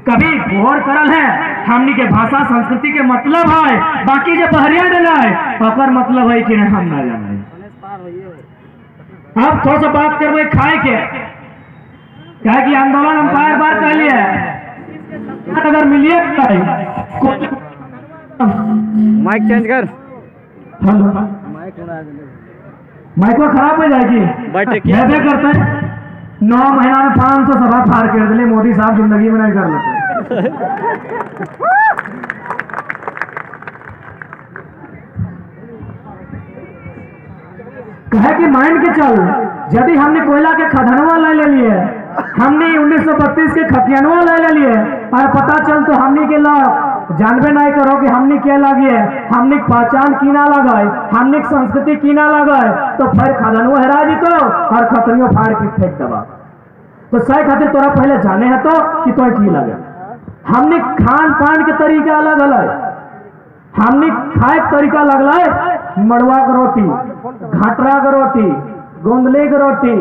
कभी गौर करल है हमनी के भाषा संस्कृति के मतलब है बाकी जो बहरिया डला है अकर मतलब है कि हम ना जाने। अब थोड़ा सा बात करवे खाए के क्या कि आंदोलन हम बार बार कह लिए अगर मिलिए माइक चेंज कर माइक को खराब हो जाएगी बैठे करते हैं 9 महीना में 500 सभा फाड़ कर दिले मोदी साहब, जिंदगी में नहीं कर लेते। कहे कि मान के चल, यदि हमने कोयला के खदानवा ले लिए, हमने 1932 के खतियानवा ले लिए, और पता चल तो हमने के लाभ जानबे नहीं करो कि हमने क्या लगे, हमने पहचान की ना लगाए, हमने संस्कृति की ना लगाए, तो फिर खदानवा हरा जी तो और खतरियों फाड़ के फेंक दबा। तो सही खातिर तोरा पहले जाने है तो कि तो की लगे। हमने खान पान के तरीका अलग अलग, हमने खाए के तरीका लगल है, मड़ुआ के रोटी, घाटरा के रोटी, गोंदली के रोटी,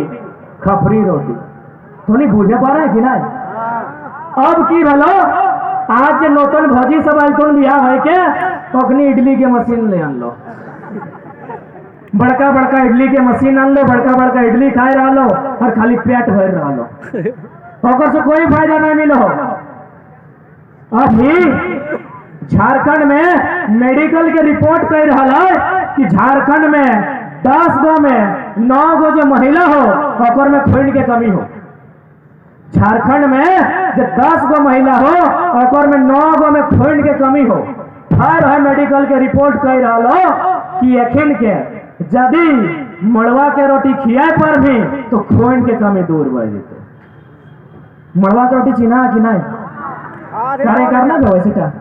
खपरी रोटी। तो नहीं बुझे पा रहे कि नहीं? अब की भलो आज जे नौतन भौजी सब आलतोन बिहार है के ओखनी इडली के मशीन ले आन लो, बड़का बड़का इडली के मशीन आन लो, बड़का बड़का इडली खाए रह लो और खाली पेट भर रह लो, ओकर से कोई फायदा नहीं मिलो। अभी झारखंड में मेडिकल के रिपोर्ट कह रहा है कि झारखंड में 10 गो में 9 गो जो महिला हो ओकर में खून के कमी हो। झारखंड में जो 10 गो महिला हो ओकर में 9 गो में खून के कमी हो। हर है मेडिकल के रिपोर्ट कह रहा हो कि एखिन के यदि मड़वा के रोटी खियाए पर भी तो खून के कमी दूर बढ़ जेते। मड़वा के रोटी चिन्हा कि नहीं? कार्य करना भी वैसे का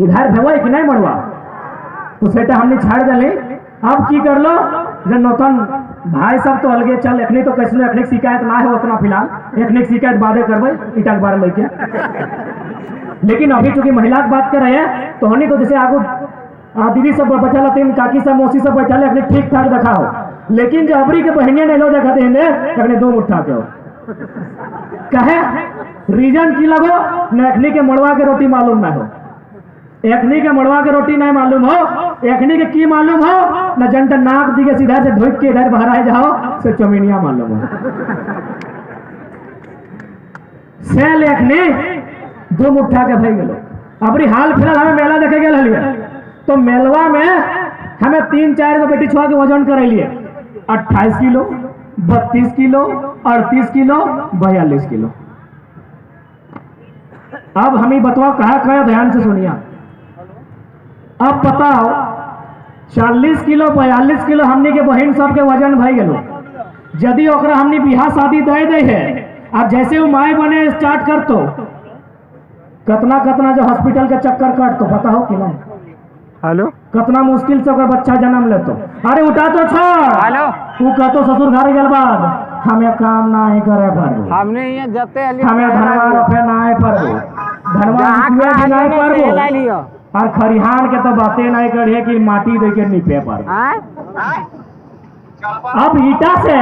इधर भेवो कि नहीं मड़वा, तो सेटा हमने छाड़ दिली। अब की कर लो, जब नौतन भाई सब तो अलगे चल, एखनी तो कैसे एखनी शिकायत ना है उतना फिलहाल, एखनी शिकायत बादे करबे ईटा के बारे लेके। लेकिन अभी चूंकि महिला की बात कर रहे हैं तो हनी तो जैसे आगू दीदी सब बचा तीन काकी सब मौसी सब बैठा ले, ठीक ठाक देखा हो, लेकिन जो अबरी के बहनिया नहीं लो देखा थे 2 मुठ्ठा के हो। कहे रीजन की लगो न एखनी के मड़वा के रोटी मालूम ना हो, एखनी के मड़वा के रोटी नहीं मालूम हो, एखनी के की मालूम हो न जनता नाक दिखे सीधा से ढोक के इधर बाहर आए जाओ से चौमिनिया मालूम हो। सेल एखनी 2 मुठ्ठा के भई गेलो। अबरी हाल फिलहाल हमें मेला देखे गेल हलिए, तो मेलवा में हमें 3-4 गो बेटी छुआ के वजन करैलिए, 28 किलो, 32 किलो, 38 किलो, 42 किलो। अब हमें बतवा कहा ध्यान से सुनिया। अब बताओ 40 किलो 42 किलो हमने के बहन सबके वजन भई गेलो, यदि ओकरा हमने बियाह शादी दे है, अब जैसे वो माए बने स्टार्ट कर तो कतना कतना जो हॉस्पिटल के चक्कर काट तो पता हो कि नहीं? हेलो, कतना मुश्किल से ओकर बच्चा जन्म लेतो। अरे उठा तो छोड़, हेलो, तू कहतो ससुर घर गेल बाद हमें काम नहीं करे पर, हमने ये जते हमें धनवा रफे नहीं पर, धनवा नहीं पर, और खरिहान के तो बातें नहीं करे कि माटी दे के निपे पर। अब ईटा से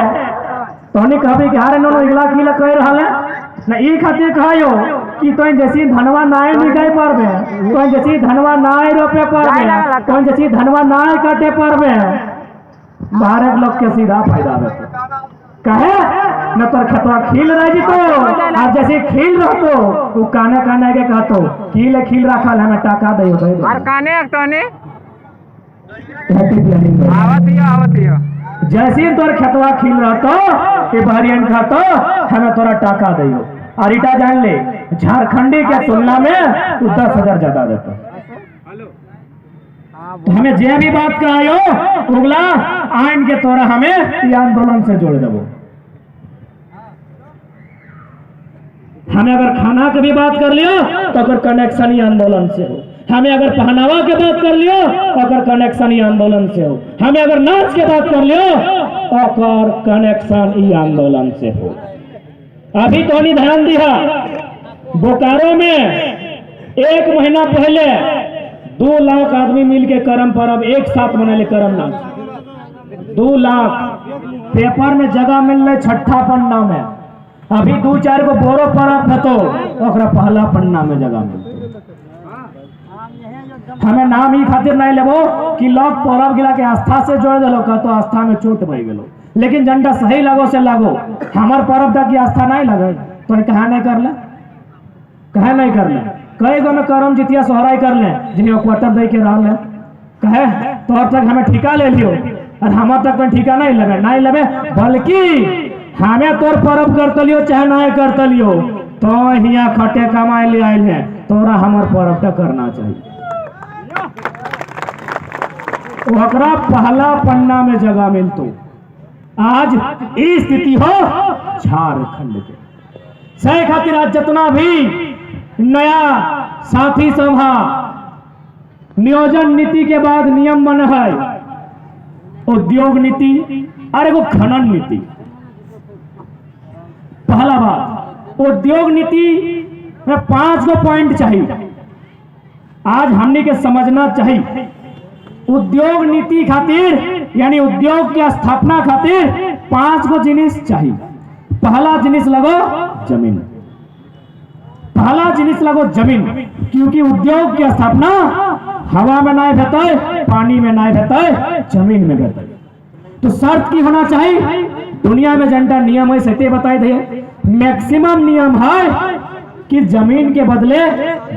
तोहनी कहबे कि हारे नो इगला किला कह रहल है ना, ई खातिर कहियो कि तो जैसी धनवा नाय निकाय परबे, तो जैसी धनवा नाय रोपे परबे, तो जैसी धनवा नाय काटे परबे, भारत लोग के सीधा फायदा होते। कहे न तोर खेतवा खिल रह जितो, और जैसे खिल रहतो वो काने काने के कहतो खिल खिल रखल हमें टाका दइयो दे दो, और काने तोने आवत हियो जैसे तोर खेतवा खिल रहतो के बहरियन कहतो हमें तोरा टाका दइयो। और इटा जान ले झारखंडी के तुलना में तू 10,000 ज्यादा देता। तो हमें जे भी बात करायो उगला आइन के तोरा हमें ये आंदोलन से जोड़ देबो। हमें अगर खाना की भी बात कर लियो तो अगर कनेक्शन ही आंदोलन से हो, हमें अगर पहनावा की बात कर लियो अगर कनेक्शन ही आंदोलन से हो, हमें अगर नाच की बात कर लियो अगर कनेक्शन ही आंदोलन से हो। अभी तो नहीं ध्यान दिया, बोकारो में 1 महीना पहले 2 लाख आदमी मिलके करम पर्व एक साथ मनाले। करम नाच 2 लाख पेपर में जगह मिल रहे 6ठा पन्ना में, अभी 2-4 गो बोरो पर्व है तो ओकरा पहला पन्ना में जगह मिलते। हमें नाम ही खातिर नहीं लेबो कि लोग पर्व गिला के आस्था से जोड़ दिलो का तो आस्था में चोट बह गेलो, लेकिन जनता सही लगो से लगो हमार पर्व तक की आस्था नहीं लगे तो कहा नहीं कर ले, कहे नहीं कर ले। कई गो में करम जितिया सोहराई कर ले जिन्हें क्वार्टर दे के रह ले, कहे तोहर तक हमें ठिका ले लियो और हमार तक में ठिका नहीं लगे, नहीं लगे बल्कि हमें तोर पर्व करते लियो चाहे ना करते लियो, तो हिया खटे कमाए ले आए हैं, तोरा हमार पर्व करना चाहिए। ओकरा पहला पन्ना में जगह मिलतो। आज ई स्थिति हो झारखंड के सही खातिर आज जितना भी नया साथी सभा नियोजन नीति के बाद नियम बन है, उद्योग नीति और एगो खनन नीति। पहला बात, उद्योग नीति में 5 गो पॉइंट चाहिए, आज हमने के समझना चाहिए। उद्योग नीति खातिर यानी उद्योग की स्थापना खातिर 5 गो जिनिस चाहिए। पहला जिनिस लगो जमीन, पहला जिनिस लगो जमीन, क्योंकि उद्योग की स्थापना हवा में नहीं भेटे, पानी में नहीं भेटे, जमीन में भेटे। तो शर्त की होना चाहिए, दुनिया में जनता नियम है सत्य बताए थे, मैक्सिमम नियम है कि जमीन के बदले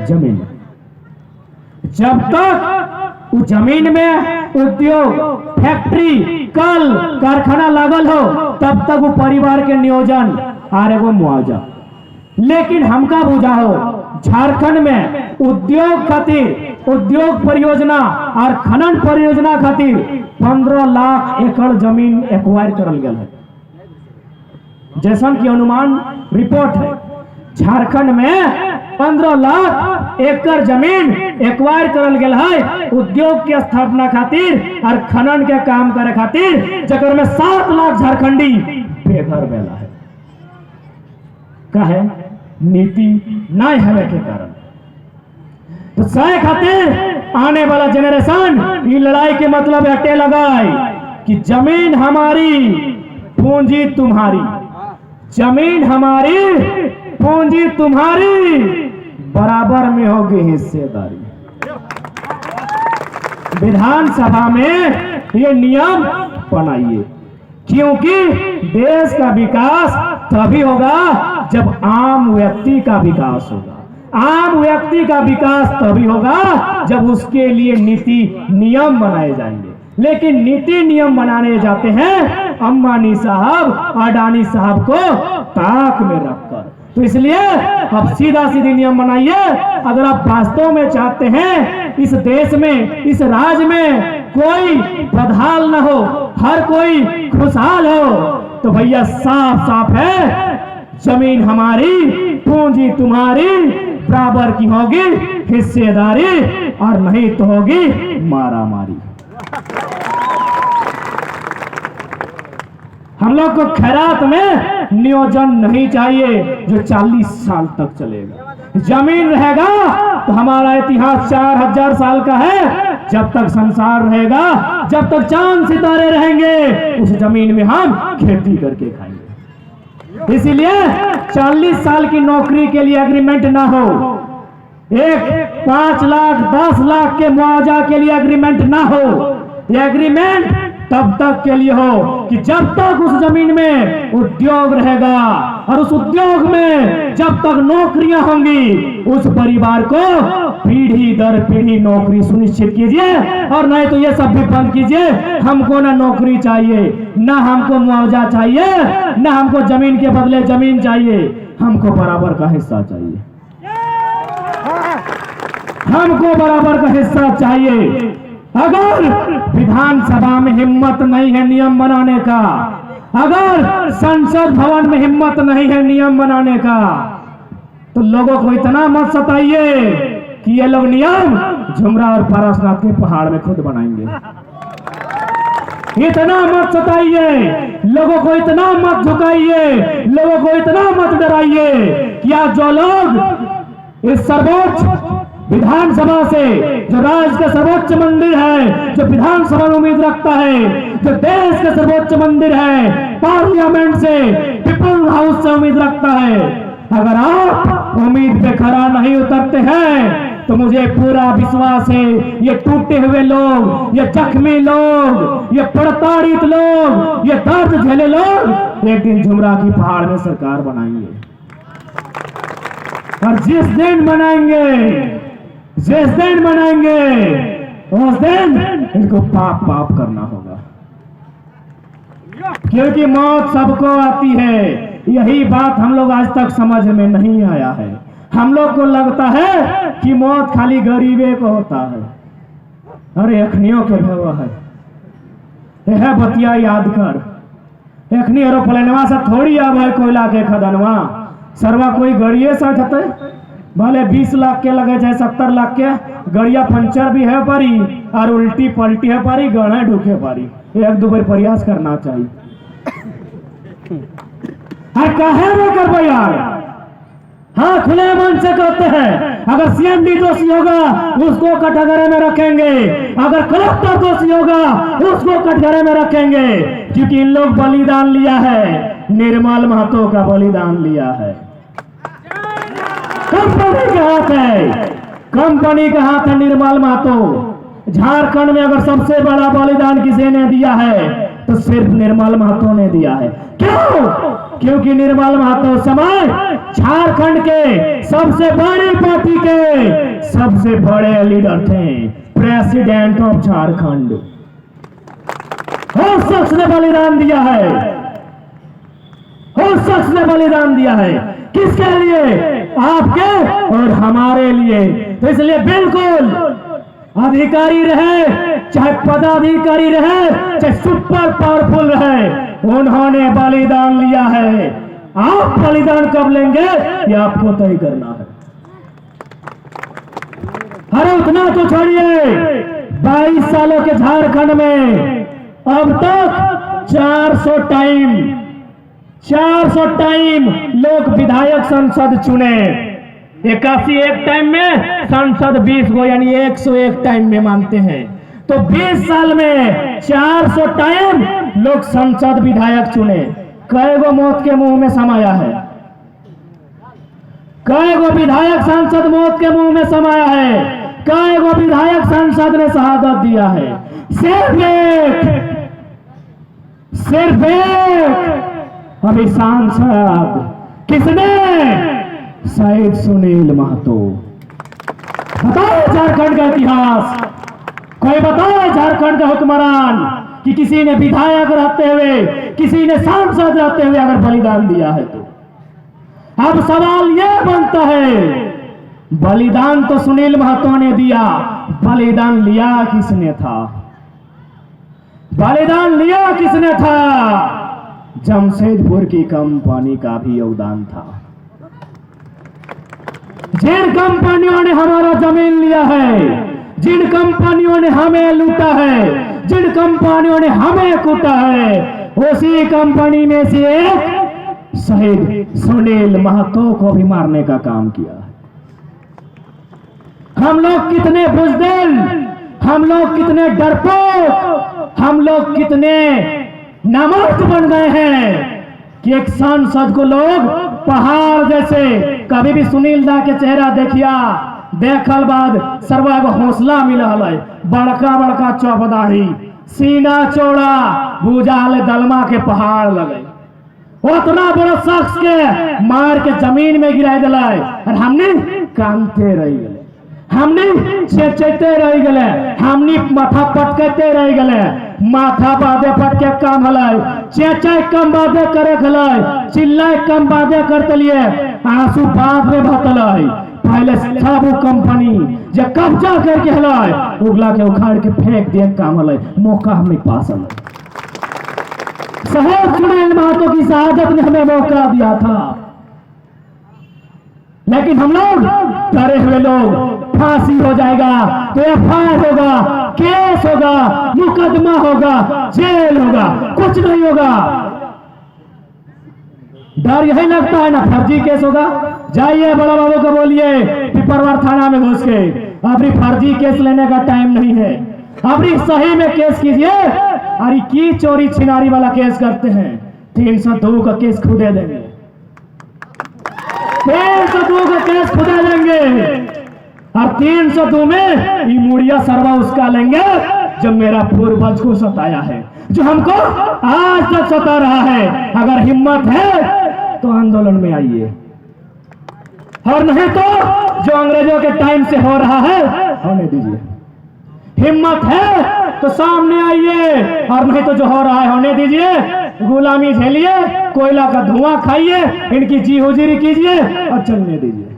जमीन। जब तक उस जमीन में उद्योग, फैक्ट्री, कल कारखाना लागल हो, तब तक वो परिवार के नियोजन और एगो मुआवजा। लेकिन हमका बुझा हो झारखंड में उद्योग खातिर, उद्योग परियोजना और खनन परियोजना खातिर 15 लाख एकड़ जमीन एक्वायर करल गया है। जैसन की अनुमान रिपोर्ट है, झारखंड में 15 लाख एकड़ जमीन एक्वायर करल गया है उद्योग की स्थापना खातिर और खनन के काम करे खातिर, जकर में 7 लाख झारखंडी बेघर बेला है। कहे नीति नहीं है के कारण। तो सही खातिर आने वाला जनरेशन ये लड़ाई के मतलब अटे लगाए कि जमीन हमारी, पूंजी तुम्हारी, जमीन हमारी, पूंजी तुम्हारी, बराबर में होगी हिस्सेदारी। विधानसभा में ये नियम बनाइए, क्योंकि देश का विकास तभी होगा जब आम व्यक्ति का विकास होगा। आम व्यक्ति का विकास तभी होगा जब उसके लिए नीति नियम बनाए जाएंगे। लेकिन नीति नियम बनाने जाते हैं अंबानी साहब, अडानी साहब को ताक में रखकर। तो इसलिए अब सीधा सीधी नियम बनाइए। अगर आप वास्तव में चाहते हैं इस देश में, इस राज्य में कोई बदहाल न हो, हर कोई खुशहाल हो, तो भैया साफ साफ है, जमीन हमारी, पूंजी तुम्हारी, बराबर की होगी हिस्सेदारी, और नहीं तो होगी मारामारी। हम लोग को खैरात में नियोजन नहीं चाहिए जो 40 साल तक चलेगा। जमीन रहेगा तो हमारा इतिहास 4000 साल का है। जब तक संसार रहेगा, जब तक चांद सितारे रहेंगे, उस जमीन में हम खेती करके खाएंगे। इसीलिए 40 साल की नौकरी के लिए एग्रीमेंट ना हो, एक 5 लाख 10 लाख के मुआवजा के लिए एग्रीमेंट ना हो। यह एग्रीमेंट तब तक के लिए हो कि जब तक उस जमीन में उद्योग रहेगा, और उस उद्योग में जब तक नौकरियां होंगी, उस परिवार को पीढ़ी दर पीढ़ी नौकरी सुनिश्चित कीजिए। और नहीं तो ये सब भी बंद कीजिए। हमको ना नौकरी चाहिए, ना हमको मुआवजा चाहिए, ना हमको जमीन के बदले जमीन चाहिए, हमको बराबर का हिस्सा चाहिए। हमको बराबर का हिस्सा चाहिए। अगर विधानसभा में हिम्मत नहीं है नियम बनाने का, अगर संसद भवन में हिम्मत नहीं है नियम बनाने का, तो लोगों को इतना मत सताइए कि ये लोग नियम झुमरा और पारसनाथ के पहाड़ में खुद बनाएंगे। इतना मत सताइए, लोगों को इतना मत झुकाइए, लोगों को इतना मत डराइए कि आज जो लोग इस सर्वोच्च विधानसभा से, जो राज्य का सर्वोच्च मंदिर है, जो विधानसभा में उम्मीद रखता है, जो देश का सर्वोच्च मंदिर है, पार्लियामेंट से, पीपल हाउस से उम्मीद रखता है, अगर आप उम्मीद पे खरा नहीं उतरते हैं तो मुझे पूरा विश्वास है ये टूटे हुए लोग, ये जख्मी लोग, ये प्रताड़ित लोग, ये दर्द झेले लोग एक दिन झुमरा की पहाड़ में सरकार बनाएंगे। और जिस दिन बनाएंगे उस दिन इनको पाप करना होगा। क्योंकि मौत सबको आती है। यही बात हम लोग आज तक समझ में नहीं आया है। हम लोग को लगता है कि मौत खाली गरीबे को होता है। अरे अखनियों के भेवा है, यह बतिया याद कर। एखनी एरोप्लेनवा से थोड़ी आब है कोयला के खदनवा। सरवा कोई गड़िए सटते भले 20 लाख के लगे चाहे 70 लाख के, गड़िया पंचर भी है पारी और उल्टी पलटी है पारी, गढ़े ढूके पारी। एक दो बार प्रयास करना चाहिए। कहे नहीं कर भाई यार, हाँ खुले मन से कहते हैं। अगर सीएमडी दोषी होगा उसको कटघरे में रखेंगे, अगर कलेक्टर दोषी होगा उसको कटघरे में रखेंगे, क्योंकि इन लोग बलिदान लिया है। निर्मल महतो का बलिदान लिया है। कंपनी के हाथ है, कंपनी के हाथ है निर्मल महतो। झारखंड में अगर सबसे बड़ा बलिदान किसी ने दिया है तो सिर्फ निर्मल महतो ने दिया है। क्यों? क्योंकि निर्मल महतो समय झारखंड के सबसे बड़ी पार्टी के सबसे बड़े लीडर थे, प्रेसिडेंट ऑफ झारखंड। उस शख्स ने बलिदान दिया है, उस शख्स ने बलिदान दिया है। किसके लिए? आपके और हमारे लिए। तो इसलिए बिल्कुल अधिकारी रहे चाहे पदाधिकारी रहे चाहे सुपर पावरफुल रहे, उन्होंने बलिदान लिया है। आप बलिदान कब लेंगे ये आपको तय करना है। अरे उतना तो छोड़िए, 22 सालों के झारखंड में अब तक 400 टाइम लोग विधायक संसद चुने। 81 एक टाइम में, संसद 20 को यानी 101 टाइम में मानते हैं। तो 20 साल में 400 टाइम लोग संसद विधायक चुने। कई गो मौत के मुंह में समाया है, कई गो विधायक सांसद मौत के मुंह में समाया है, कई गो विधायक सांसद ने शहादत दिया है। सिर्फ एक अभी सांसद किसने? शहीद सुनील महतो। बताए झारखंड का इतिहास, कोई बताए झारखंड का हुक्मरान कि किसी ने विधायक रहते हुए, किसी ने सांसद रहते हुए अगर बलिदान दिया है तो। अब सवाल यह बनता है, बलिदान तो सुनील महतो ने दिया, बलिदान लिया किसने था? बलिदान लिया किसने था? जमशेदपुर की कंपनी का भी योगदान था। जिन कंपनियों ने हमारा जमीन लिया है, जिन कंपनियों ने हमें लूटा है, जिन कंपनियों ने हमें कूटा है, उसी कंपनी में से एक शहीद सुनील महतो को भी मारने का काम किया है। हम लोग कितने बुज़दिल, हम लोग कितने डरपोक, हम लोग कितने नामर्द बन गए हैं कि एक सांसद को लोग पहाड़ जैसे, कभी भी सुनील दा के चेहरा देखिया, देखल बाद सर्वा को हौसला मिला है। बड़का बड़का चौपदाही, सीना चौड़ा, बुझाल दलमा के पहाड़ लगे। उतना बड़ा शख्स के मार के जमीन में गिरा दिला और हमने कांते रह गए, हमने चेचते रह गए, हमने माथा पटकते रह गए। माथा बादे पटके काम हलाई, चेचे कम बादे करे खलाई, चिल्लाए कम बादे करते लिए, आंसू बाद में भतलाई। पहले था वो कंपनी जो कब्जा करके हलाई, उगला के उखाड़ के फेंक दिए काम हलाई। मौका हमें पास हलाई। शहीद सुनील महतो की शहादत ने हमें मौका दिया था, लेकिन हम लोग डरे हुए लोग, फांसी हो जाएगा तो एफआईआर होगा, केस होगा, मुकदमा होगा, जेल होगा, कुछ नहीं होगा। डर यही लगता है ना फर्जी केस होगा। जाइए बड़ा बाबू को बोलिए पिपरवार थाना में घुस के, अभी फर्जी केस लेने का टाइम नहीं है, अभी सही में केस कीजिए। अरे की चोरी छिनारी वाला केस करते हैं, 302 का केस खुदे देंगे, 302 का केस खुदे देंगे। और 302 में ये मुड़िया सरवा उसका लेंगे जो मेरा पूर्वज को सताया है, जो हमको आज तक सता रहा है। अगर हिम्मत है तो आंदोलन में आइए, और नहीं तो जो अंग्रेजों के टाइम से हो रहा है होने दीजिए। हिम्मत है तो सामने आइए, और नहीं तो जो हो रहा है होने दीजिए। गुलामी झेलिए, कोयला का धुआं खाइए, इनकी जी हुजूरी कीजिए और चलने दीजिए।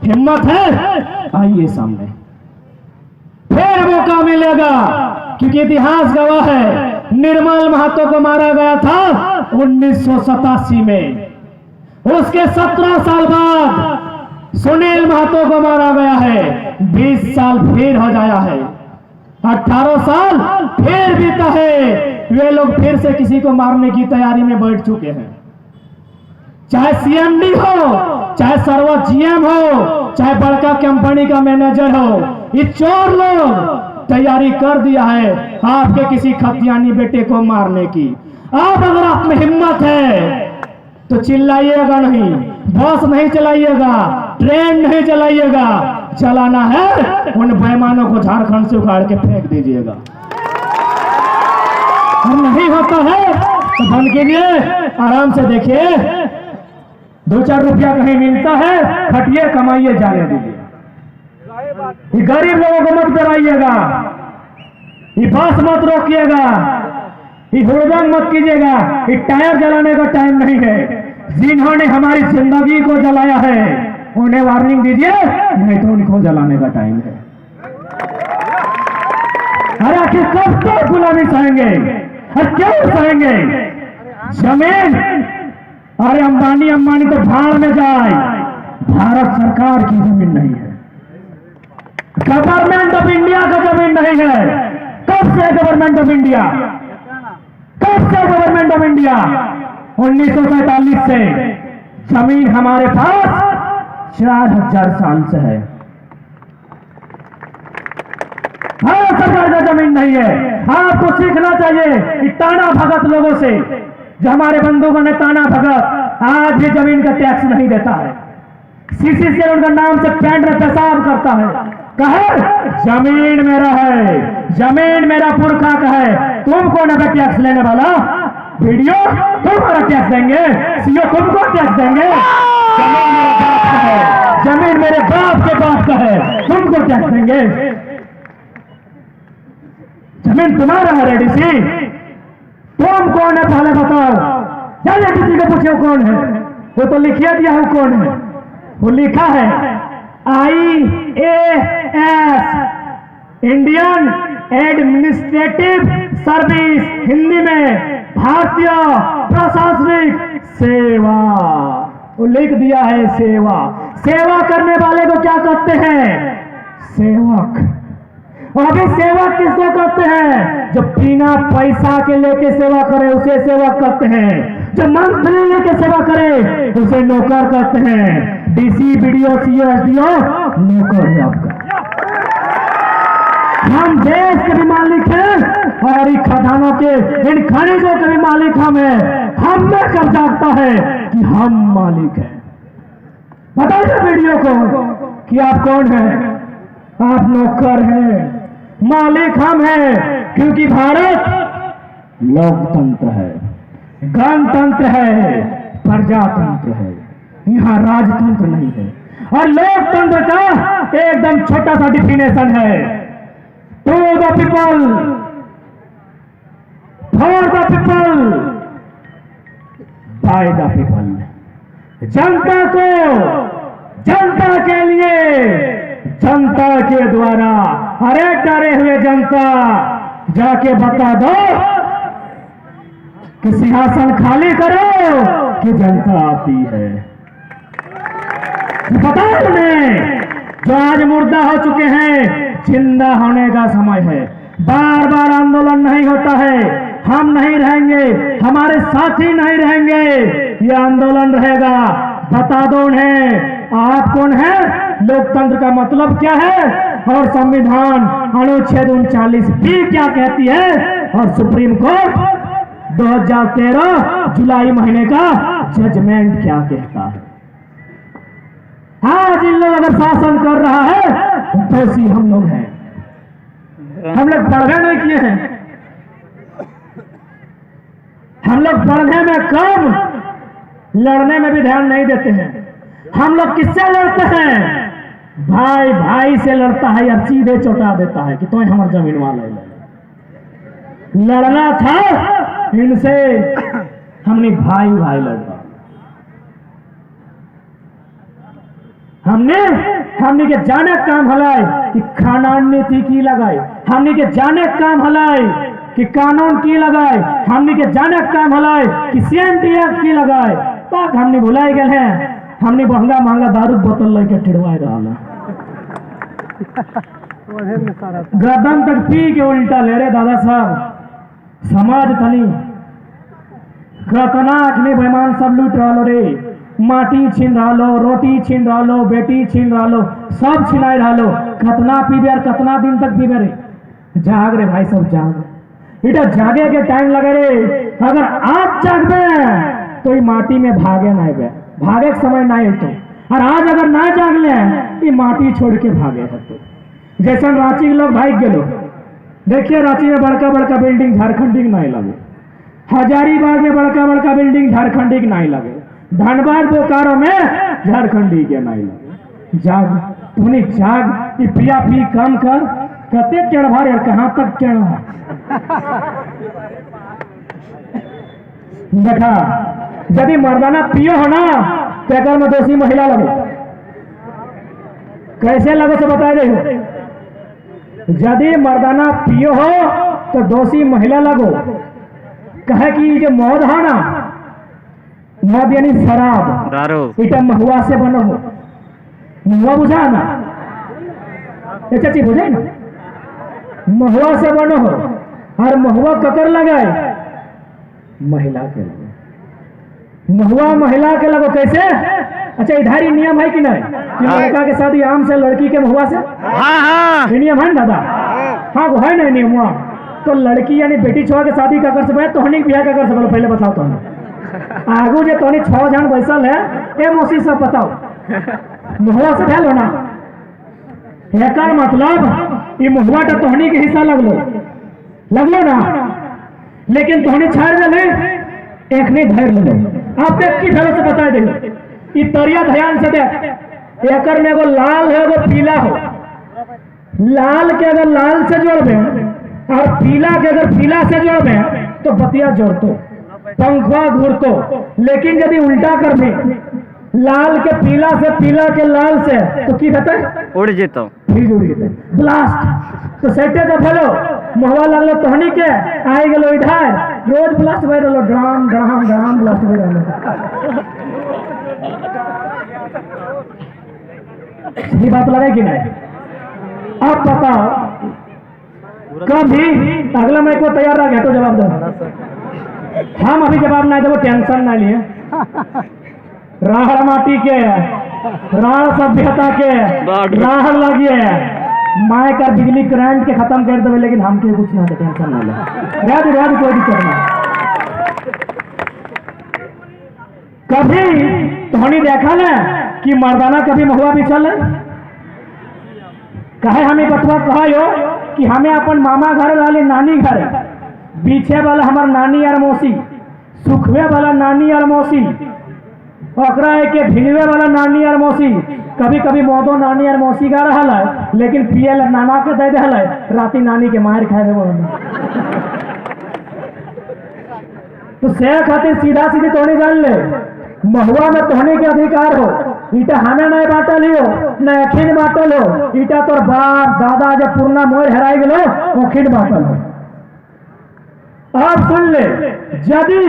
हिम्मत है आइए सामने, फिर मौका मिलेगा, क्योंकि इतिहास गवाह है निर्मल महतो को मारा गया था 1987 में। उसके 17 साल बाद सुनील महतो को मारा गया है। 20 साल फिर हो जाया है, 18 साल फिर बीता है। वे लोग फिर से किसी को मारने की तैयारी में बैठ चुके हैं। चाहे सीएमडी हो, चाहे सर्वोच्च जीएम हो, चाहे बड़का कंपनी का मैनेजर हो, ये चोर लोग तैयारी कर दिया है आपके किसी खतियानी बेटे को मारने की। आप अगर आप में हिम्मत है तो चिल्लाइएगा नहीं, बस नहीं चलाइएगा, ट्रेन नहीं चलाइएगा, चलाना है उन बेईमानों को झारखंड से उखाड़ के फेंक दीजिएगा। और नहीं होता है तो बंद कीजिए, आराम से देखिए, 2-4 रुपया कहीं मिलता है, खटिए कमाइए, जाने दीजिए। ये गरीब लोगों को मत डराइएगा, ये बस मत रोकिएगा, ये हुड़दंग मत कीजिएगा। ये टायर जलाने का टाइम नहीं है। जिन्होंने हमारी जिंदगी को जलाया है उन्हें वार्निंग दीजिए, नहीं तो उनको जलाने का टाइम है। अरे आखिर कब तक गुलामी सहेंगे और क्यों सहेंगे? जमीन, अरे अंबानी तो भाड़ में जाए, भारत सरकार की जमीन नहीं है, गवर्नमेंट ऑफ इंडिया का जमीन नहीं है। कब से गवर्नमेंट ऑफ इंडिया? कब से गवर्नमेंट ऑफ इंडिया? 1947 से जमीन हमारे पास 4000 साल से है। भारत सरकार का जमीन नहीं है। आपको सीखना चाहिए ताना भगत लोगों से, जो हमारे बंधुओं ने ताना भगत आज भी जमीन का टैक्स नहीं देता है। सीसी से उनका नाम से पैंट में पेशाब करता है, कहे जमीन मेरा है, जमीन मेरा पुरखा का है। तुम कौन है टैक्स लेने वाला? वीडियो तुम्हारा टैक्स देंगे, सीओ तुमको टैक्स देंगे। जमीन मेरे बाप के बाप का है, तुमको टैक्स देंगे। जमीन तुम्हारा है रेडीसी, तुम कौन है पहले बताओ। चलिए किसी को पूछो कौन है, वो तो लिखिए दिया है कौन है। वो लिखा है IAS, Indian administrative service, Hindi में भारतीय प्रशासनिक सेवा। वो लिख दिया है सेवा। सेवा करने वाले को क्या कहते हैं? सेवक। अभी सेवक किसको कहते हैं? जो बिना पैसा के लेके सेवा करे उसे सेवक कहते हैं। जो मंथली लेके सेवा करे उसे नौकर कहते हैं। डीसी, बीडीओ, सीओ, एसडीओ नौकर है आपका। हम देश के भी मालिक हैं और इन खदानों के, इन खनिजों के भी मालिक हम हैं। हम में कब जागता है कि हम मालिक हैं? बताइए वीडियो को कि आप कौन हैं? आप नौकर हैं, मालिक हम हैं। क्योंकि भारत लोकतंत्र है, गणतंत्र है, प्रजातंत्र है, यहाँ राजतंत्र नहीं है। और लोकतंत्र का एकदम छोटा सा डिफिनेशन है, to the people, for the people, by the people. जनता को, जनता के लिए, जनता के द्वारा। अरे डरे हुए जनता, जाके बता दो कि सिंहासन खाली करो कि जनता आती है। बताओ उन्हें जो आज मुर्दा हो चुके हैं, जिंदा होने का समय है। बार बार आंदोलन नहीं होता है, हम नहीं रहेंगे, हमारे साथी नहीं रहेंगे, ये आंदोलन रहेगा। बता दो उन्हें आप कौन है, लोकतंत्र का मतलब क्या है, और संविधान अनुच्छेद 39 भी क्या कहती है, और सुप्रीम कोर्ट 2013 जुलाई महीने का जजमेंट क्या कहता है। आज इन लोग अगर शासन कर रहा है तो दोषी हम लोग हैं। हम लोग पढ़ने नहीं किए हैं, हम लोग पढ़ने में कम, लड़ने में भी ध्यान नहीं देते हैं। हम लोग किससे लड़ते हैं? भाई भाई से लड़ता है या सीधे चौटा देता है कि तो हमारे जमीन वाला है। लड़ना था इनसे, हमने भाई भाई लड़ा। हमने के जाने काम हलाए कि खानदान नीति की लगाए, हमने के जाने काम हलाए कि कानून की लगाए, हमने के जाने काम हलाए कि सीएमटी एक्ट की लगाए। तक हमने भुलाई गए हैं, हमने महंगा महंगा दारू बोतल लेके टिड़वाए रहा, गर्दन तक पी के उल्टा ले रे दादा साहब। समाज तनी कतना अखनी बेमान सब लूट रहा रे, माटी छीन रहा लो, रोटी छीन रहा लो, बेटी छीन रहा लो, सब छिनाई रहा लो। कतना पीबे और कतना दिन तक पीबे रे? जाग रे भाई सब जाग, इटा जागे के टाइम लगे रे। अगर आज जागबे तो ये माटी में भागे ना बे, भागे के समय ना तो, और आज अगर ना जाग ले ये माटी छोड़ के भागे तो। जैसा रांची के लोग भाग गए, देखिए रांची में बड़का बड़का बिल्डिंग झारखंडी के नहीं लगे, हजारीबाग में बड़का बड़का बिल्डिंग झारखंडी के नहीं लगे, धनबाद बोकारो में झारखंडी के नहीं लगे। जाग तूने जाग, ये पिया पी काम कर, कते टेढ़ भार यार, कहाँ तक टेढ़ है देखा। यदि मर्दाना पियो हो ना तो में दोषी महिला लगे, कैसे लगे से बता दे। यदि मर्दाना पियो हो तो दोषी महिला लगो, कहे कि जो मौत है ना, मौत यानी शराब दारू, इटा महुआ से बनो हो। महुआ बुझा ना, ये चाची बुझे ना, महुआ से बनो हो। और महुआ ककर लगाए? महिला के लगो, महुआ महिला के लगो। कैसे? अच्छा इधर ही नियम है कि नहीं कि लड़का के शादी आम से, लड़की के महुआ से? हाँ नियम है ना दादा? हाँ वो है ना नियम। हुआ तो लड़की यानी बेटी छुआ के शादी का कर सकते, तो हनी बिहार का कर सकते? पहले बताओ तो आगू जो तोनी 6 जन बैसल है, ए मौसी सब बताओ महुआ से भेल हो ना? एकर मतलब ये महुआ तो तोहनी के हिस्सा लगलो ना, लेकिन तोहनी छाड़ दे एक नहीं धैर लो। आप देख की भेलो से बता देंगे, ये तरिया ध्यान से देख, एकर में एगो लाल है एगो पीला हो। लाल के अगर लाल से जोड़बे और पीला के अगर पीला से जोड़बे तो बतिया जोड़तो, पंखवा घूरतो। लेकिन यदि उल्टा कर दे, लाल के पीला से, पीला के लाल से, तो की बताए? उड़ जेतो, फिर उड़ जेते ब्लास्ट। तो सेटे का फेलो महुआ लगलो तोहनी के, आई गेलो इधर, रोज ब्लास्ट भय रहलो, ड्राम ड्राम ड्राम ब्लास्ट भय रहलो। ये बात लगे कि नहीं? अब बताओ कभी अगला मैं को तैयार रह गया तो जवाब दो। हम अभी जवाब नहीं देवो, टेंशन ना लिए। राहड़ माटी के, राहड़ सभ्यता के, राहड़ लगिए माए का बिजली करंट के खत्म कर देवे, लेकिन हमके कुछ ना, टेंशन ना ले, राज कोई दिक्कत नहीं। कभी तोहनी देखा ना कि मर्दाना कभी महुआ बिछल है? कहे हमें बतवा कहा यो कि हमें अपन मामा घर वाले नानी घर, पीछे वाला हमार नानी और मौसी, सुखवे वाला नानी और मौसी, ओकरा के भिगवे वाला नानी और मौसी। कभी कभी मोदो नानी और मौसी का रहल है, लेकिन पिए नाना के दे दे राती नानी के मार खाए वो। तो से खातिर सीधा सीधी तोड़े जान ले, महुआ में तोहने के अधिकार हो। ईटा हमें नहीं बांटल हो, न अखिन बांटल हो। ईटा तोर बाप दादा जब पूर्णा मोर हराई गलो, अखिन बांटल हो। अब सुन ले, यदि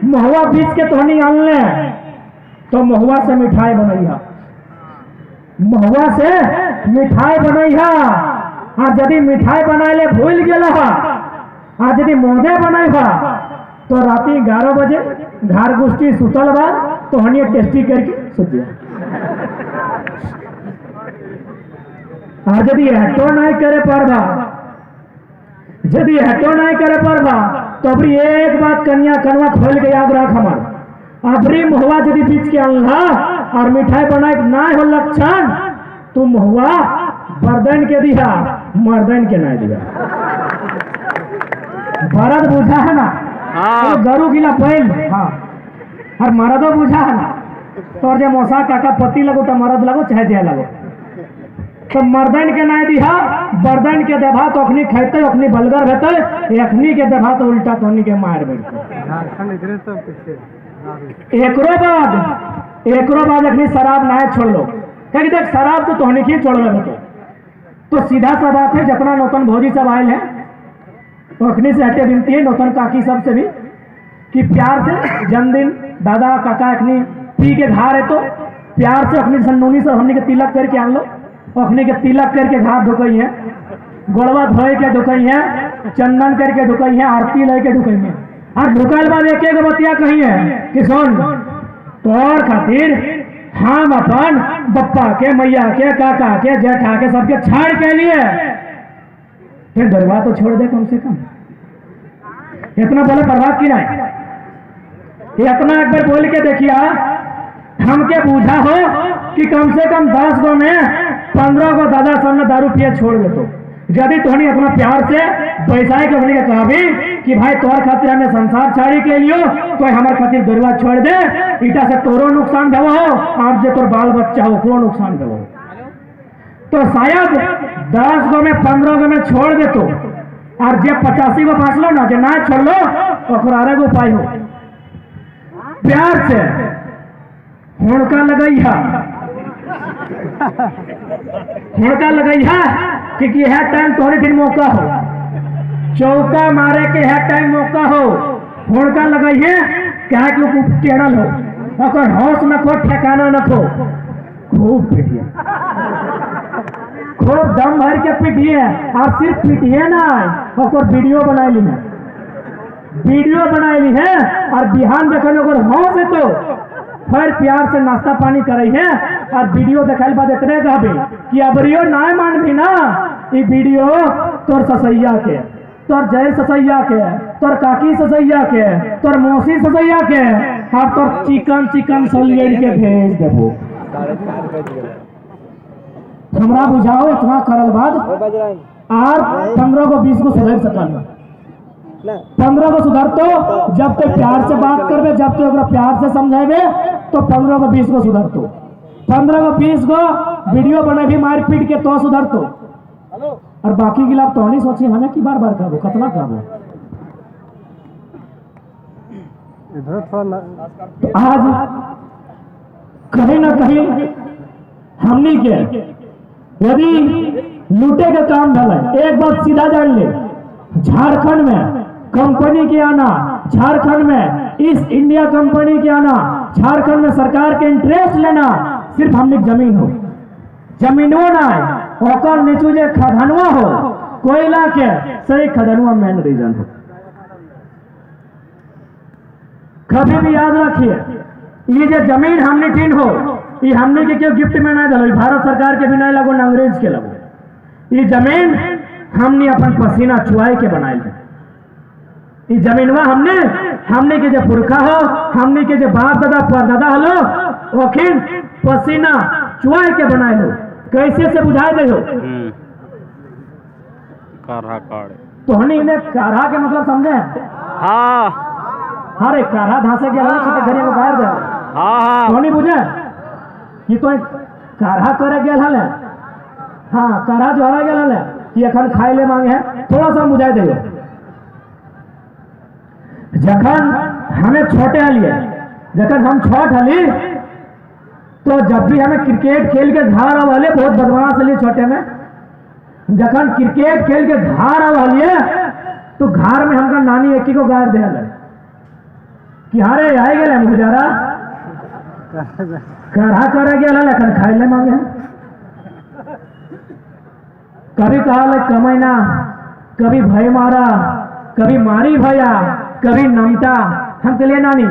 महुआ बीच के तोहनी आनले तो महुआ से मिठाई बनैहा, महुआ से मिठाई बनैहा। और यदि मिठाई बनाए भूल गया, और यदि मोदे बनैहा तो राती 11 बजे घर गुष्टी सुतल बा तो हनी टेस्टी करके सुतिया। और यदि हटो नहीं करे परबा, यदि हटो नहीं करे परबा तो अबरी एक बात कन्या कनवा खोल के याद रख हमार, अबरी महुआ यदि बीच के अल्लाह और मिठाई बनाए ना हो लक्षण, तू महुआ बर्दन के दिया, मर्दन के नहीं दिया। भरत बुझा है ना, तो गरु गिला बैल, हाँ, और मरदो बुझा है ना, तो जो मोसा काका पति लगो तो मरद लगो चाहे जय लगो। तो मर्दन के नहीं दिया, बर्दन के देभा तो अखनी खेते अखनी बलगर रहते, अखनी के देभा तो उल्टा तोहनी के मार बैठते। एकरो बाद अखनी शराब ना छोड़ लो, कहीं देख शराब तो तोहनी की छोड़ लो। तो सीधा सा बात है, जितना नौतन भौजी सब आए हैं तो अखनी से हटे विनती है नौतन काकी सबसे भी कि प्यार से जन्मदिन दादा काका अखनी पी के घर है तो प्यार से अपनी सन्नूनी से हमने के तिलक करके आन लो। अपने के तिलक करके घाट ढुकई है, गोड़वा धोए के ढुकई है, चंदन करके ढुकई है, आरती लेके ढुकई है। और ढुकल बाद एक एक बतिया कही है कि सुन तोर खातिर हम अपन बप्पा के मैया के काका के जेठा के सबके छाड़ के लिए फिर दरबार तो छोड़ दे कम से कम। इतना बोले बर्बाद की नहीं, इतना एक बार बोल के देखिए हमके बूझा हो कि कम से कम 10 गो में 15 गो दादा सामने दारू पिए छोड़ दे। तो यदि तुहनी अपना प्यार से पैसा के अपने कहा भी कि भाई तोहर खातिर हमें संसार छाड़ी के लियो तो हमारे खातिर दरबार छोड़ दे, इटा से तोरो नुकसान भव हो और जो तोर बाल बच्चा हो को नुकसान भव हो। तो शायद 10 गो में 15 गो में छोड़ दे तो और जे 85 गो बाँच लो ना, जो ना छोड़ लो और आरे गो उपाय हो प्यार से हुड़का लगैया कि यह टाइम तोहरे दिन मौका हो, चौका मारे के है टाइम मौका हो, हुड़का लगाइए क्या कि टेढ़ल हो और हौस न खो ठिकाना न खो, खूब पीटिए, खूब दम भर के पीटिए। और सिर्फ पीटिए ना और वीडियो बनाई ली है, वीडियो बनाई ली है और बिहान देखने अगर हौस है तो फिर प्यार से नाश्ता पानी करे है और वीडियो देखल बाद इतने कहबे कि अबरियो ना मान भी ना ये वीडियो तोर ससैया के, तोर जय ससैया के, तोर काकी ससैया के, तोर मौसी ससैया के और तोर चिकन चिकन सलियर के भेज देबो। हमरा बुझाओ इतना करल बाद और 15 को 20 को सुधर सकल, 15 को सुधर तो जब तक प्यार से बात करबे, जब तक प्यार से समझाबे तो 15 को 20 को सुधर तो, 15 को 20 को वीडियो बने भी मार पीट के तो सुधर तो। और बाकी की लाभ तो नहीं सोची हमें कि बार बार कहबो कतना कहबो। आज कहीं ना कहीं हमनी के यदि लूटे का काम भले, एक बात सीधा जान ले, झारखंड में कंपनी के आना, झारखंड में ईस्ट इंडिया कंपनी के आना, झारखंड में सरकार के इंटरेस्ट लेना सिर्फ हमने जमीन हो, जमीनों ना ओकर नीचू जे खदानुआ हो कोयला के सही खदानुआ मेन रीजन हो। कभी भी याद रखिए ये जो जमीन हमने टीन हो ये हमने के क्यों गिफ्ट में ना दिलो, भारत सरकार के भी नहीं लगो ना अंग्रेज के लगो। ये जमीन हमने अपन पसीना चुआई के बनाई है, ये जमीनवा हमने के जो पुरखा हो, हमने के जो बाप दादा परदादा हलो ओखिन पसीना चुआई के बनाए लो। कैसे से बुझाए दे हो काढ़ा काढ़े तो हनी इन्हें काढ़ा के मतलब समझे? हाँ अरे काढ़ा धासे के हले घरे में बाहर दे, हाँ तो नहीं बुझे ये तो काढ़ा करे गेल हले। हाँ काढ़ा जो हरा गेल हले ये अखन खाए ले मांगे है, थोड़ा सा बुझाए दे। जखन हमें छोटे हलिए, जखन हम छोट हली तो जब भी हमें क्रिकेट खेल के घर वाले बहुत बदमाश हलिए छोटे में, जखन क्रिकेट खेल के घर हलिए तो घर में हमका नानी एक ही को गाड़ दे कि अरे आए गए मुजारा काढ़ा करे गया लेकिन खाए ले मांगे। कभी कहा ले कमैना, कभी भय मारा, कभी मारी भैया, कभी नमता। हम चलिए नानी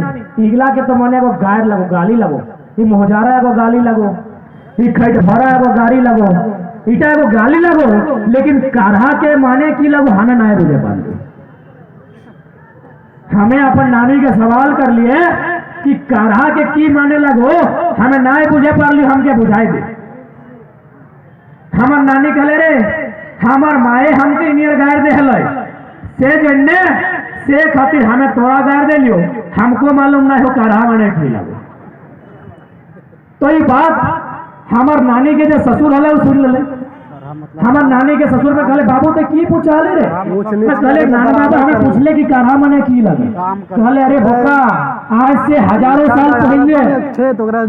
इगला के तो मने को गायर लगो, गाली लगो, ये मोहजारा को गाली लगो, ये खट भरा को गाली लगो, इटा को गाली लगो, लेकिन काढ़ा के माने की लगो हमें ना बुझे पाते। हमें अपन नानी के सवाल कर लिए कि काढ़ा के की माने लगो हमें ना बुझे पार ली, हमके बुझाई दे। हमार नानी कहले रे हमार माए हमके नियर गायर दे हल से जन्ने से खातिर हमें तोड़ा गायर दे लियो, हमको मालूम ना हो काढ़ा माने की लगो। तो ये बात हमार नानी के जो ससुर हले सुन ले हमार नानी के ससुर में कहले बाबू ते की पूछाले रे मैं कहले नाना बाबा हमें पूछले कि कान्हा मने की लगे कहले अरे भोका आज से हजारों साल पहले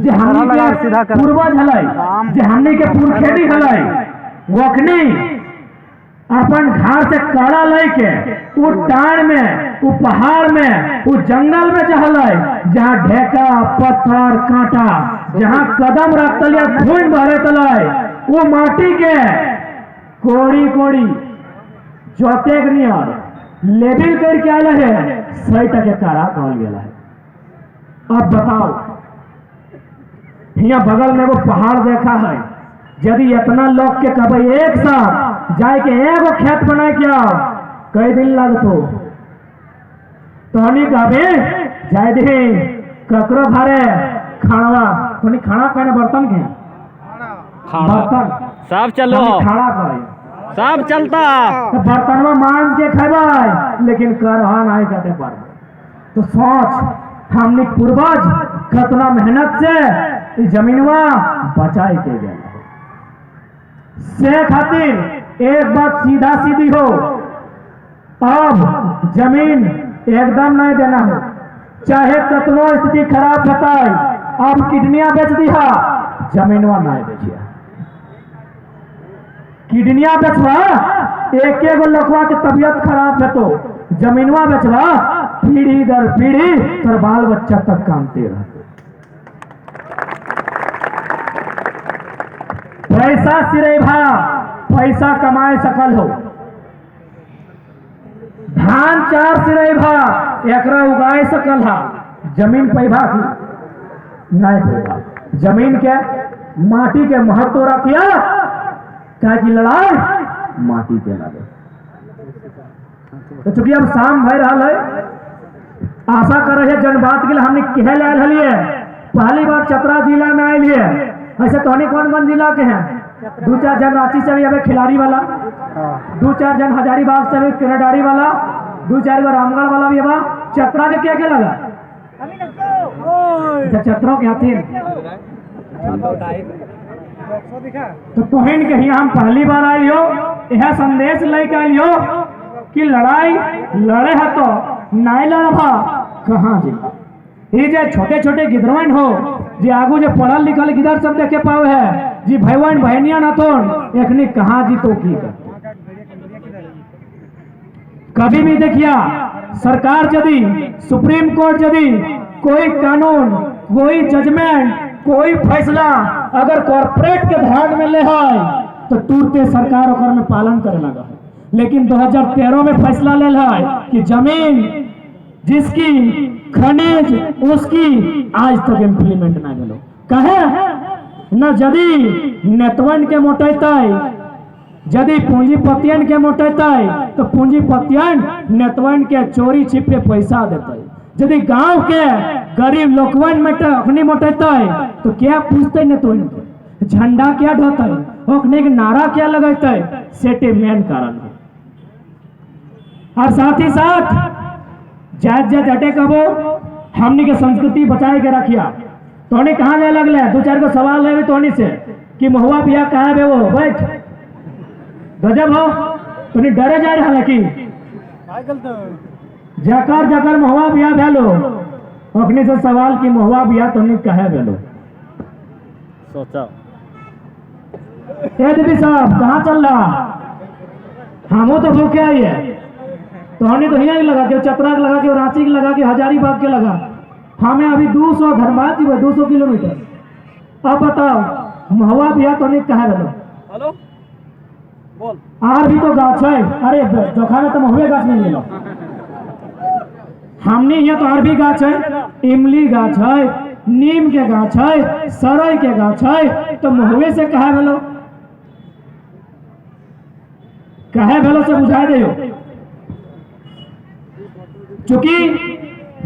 जे हमनी के पूर्वज हलै जे हमनी के पुरखेड़ी हलै वखनी अपन घर से कड़ा लेके वो टाण में वो पहाड़ में वो जंगल में चहलै जहाँ ढेका पत्थर कांटा जहाँ कदम रखतल या खून बहरे तलै वो माटी के कोड़ी कोड़ी जोते नियर लेबिल करके आयल है 100 टके कारा कहल गेला है। अब बताओ यहाँ बगल में वो पहाड़ देखा है यदि इतना लोग के कब एक साथ जाए के एगो खेत बनाए क्या कई दिन लगतो तोहनी कहबे जाए दे ककरो घरे खाना तोहनी खाना कहने बर्तन के बर्तन सब चलो खाना करे सब चलता तो बर्तन में मांस के खेबै लेकिन करहा नहीं करते पारबे। तो सोच हमने पूर्वज कितना मेहनत से जमीनवा बचाई के गए से खातिर एक बात सीधा सीधी हो अब जमीन एकदम नहीं देना हो चाहे कितनो स्थिति खराब बताए अब किडनियां बेच दिया जमीनवा नहीं बेचिया किडनियां बेचवा एक गो लोकवा के तबियत खराब है तो जमीनवा बेचवा पीढ़ी दर पीढ़ी तर बाल बच्चा तक कामते रहते पैसा सिरेभा पैसा कमाए सकल हो धान 4 सिरेभा एकरा उगाए सकल हा जमीन पैभा की नहीं पैभा जमीन के माटी के महत्व रखिया क्या की लड़ाई माटी के लगे। तो चूंकि अब शाम भय रहा है आशा कर रहे जन बात के लिए हमने कह लायल हलिए पहली बार चतरा जिला में आए लिए ऐसे तोहनी कौन कौन जिला के हैं 2-4 जन रांची से भी अबे खिलाड़ी वाला 2-4 जन हजारीबाग से भी किरडारी वाला 2-4 गो रामगढ़ वाला भी बा चतरा के क्या क्या लगा चतरों के हाथी तो तोहन के हम पहली बार आई हो यह संदेश लेके आई हो कि लड़ाई लड़े है तो नहीं लड़बा कहाँ जी ये जे छोटे छोटे गिदरवन हो जी आगू जो पढ़ल लिखल गिदर सब देखे पाओ है जी भैवन बहनिया ना तो एखनी कहाँ जी तो की कभी भी देखिया सरकार यदि सुप्रीम कोर्ट यदि कोई कानून कोई जजमेंट कोई फैसला अगर कॉर्पोरेट के ध्यान में ले है तो तुरंत सरकार ओकर में पालन करे लगा है। लेकिन 2013 में फैसला ले है कि जमीन जिसकी खनिज उसकी आज तक इम्प्लीमेंट ना मिलो कहे न यदि नेतवन के मोटेता यदि पूंजीपतियन के मोटेता तो पूंजीपतियन नेतवन के चोरी छिप के पैसा देते यदि गांव के गरीब लोकवन में अखनी मोटेता तो क्या पूछते नेतवन के झंडा क्या ढोता अखनी के नारा क्या लगता है सेटे मेन कारण है। और साथ ही साथ जात जात हटे कबो हमनी के संस्कृति बचाए के रखिया तोहनी कहाँ जाए लगले 2-4 को सवाल है तोहनी से कि महुआ बिया कहाँ बे वो बैठ गजब हो तोहनी डरे जा रहा कि जकर जकर महुआ बिया भेलो अखनी से सवाल कि महुआ बिया तोहनी कहे भेलो सोचा दीदी साहब कहाँ चल रहा हमो तो भूखे आई है तोहनी तो यहाँ लगा के चतरा के लगा के रांची के लगा के हजारीबाग के लगा हमें अभी 200 धनबाद जी 200 किलोमीटर अब बताओ महुआ बिया तो नहीं कहा बोलो हेलो बोल आर भी तो गाछ है अरे जोखा में तो महुए गाछ नहीं मिलो हमने यहाँ तो और भी गाछ है इमली गाछ है नीम के गाछ है सरई के गाछ है तो महुए से कहा बोलो कहे भेलो से बुझाए दे चूंकि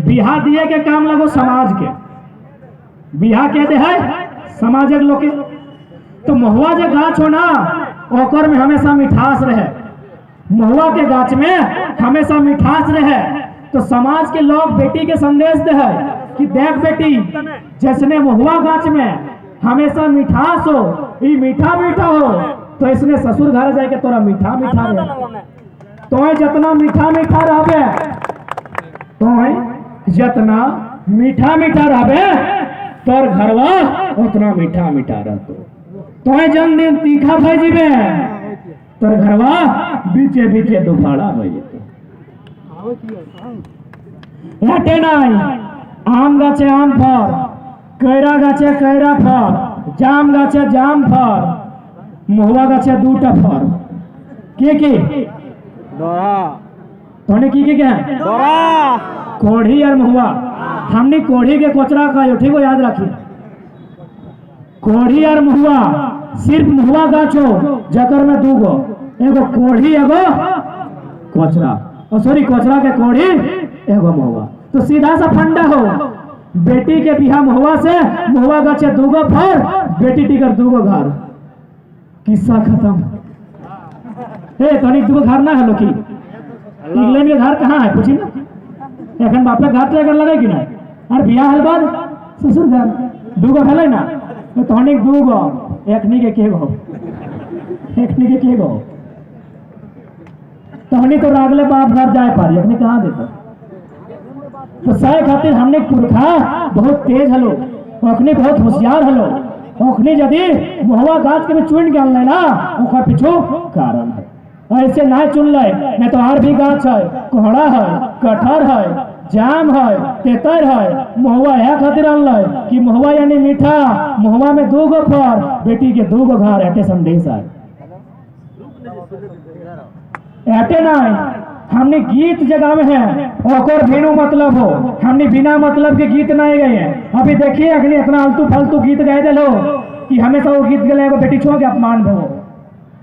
बिहा दिए के काम लगो समाज के बिहा कहते हैं समाजक लोग के तो महुआ जो गाछ हो ना ओकर में हमेशा मिठास रहे महुआ के गाछ में हमेशा मिठास रहे तो समाज के लोग बेटी के संदेश दे है कि देख बेटी जैसने महुआ गाछ में हमेशा मिठास हो ये मीठा मीठा हो तो इसने ससुर घर जाके तोरा मीठा मीठा रहे तो जितना मीठा मीठा रहबे तो जितना मीठा मीठा रहबे तोर घरवा उतना मीठा मीठा रहतो तो जन्मदिन तीखा भई जीबे तोर घरवा बीचे बीचे दुफाड़ा भई जेतो एटे नहीं आम गाছে आम फल कैरा गाছে कैरा फल जाम गाছে जाम फल महुआ गाছে दूटा फल के दोरा तोने की क्या दोरा कोढ़ी और महुआ हमने कोढ़ी के कोचरा खायो ठीक हो याद रखिए कोढ़ी और महुआ सिर्फ महुआ गाछो जकर में दूगो एगो कोढ़ी एगो कोचरा सॉरी कोचरा के कोढ़ी एगो महुआ तो सीधा सा फंडा हो बेटी के बिहा महुआ से महुआ गाछे दूगो फर बेटी टिकर दूगो घर किस्सा खत्म ए तनिक दूगो घर ना है लोकी इंग्लैंड के घर कहाँ है पूछी ना एखन बाप घर ट्रैकर लगे कि ना और बियाह हल बाद ससुर घर दूगो भेलै ना तो तनिक दूगो एकनी के गो तहनी तो रागले बाप घर जाए पारी अपने कहाँ देता तो सही खातिर हमने पुरखा बहुत तेज हलो अखनी बहुत होशियार हलो अखनी यदि महुआ गाछ के भी चुन के अनले ना ओकर पीछू कारण है ऐसे ना चुन ले नहीं तो और भी गाछ है कोहड़ा है कटहर है जाम है तेतर है महुआ है खातिर अनले कि महुआ यानी मीठा महुआ में दूगो फर बेटी के दूगो घर एटे संदेश है एटे नहीं हमने गीत जगह में है ओकर बिनु मतलब हो हमने बिना मतलब के गीत नहीं गए हैं अभी देखिए अखनी इतना आलतू फालतू गीत गाए दिलो कि हमेशा वो गीत गले बेटी छो के अपमान भो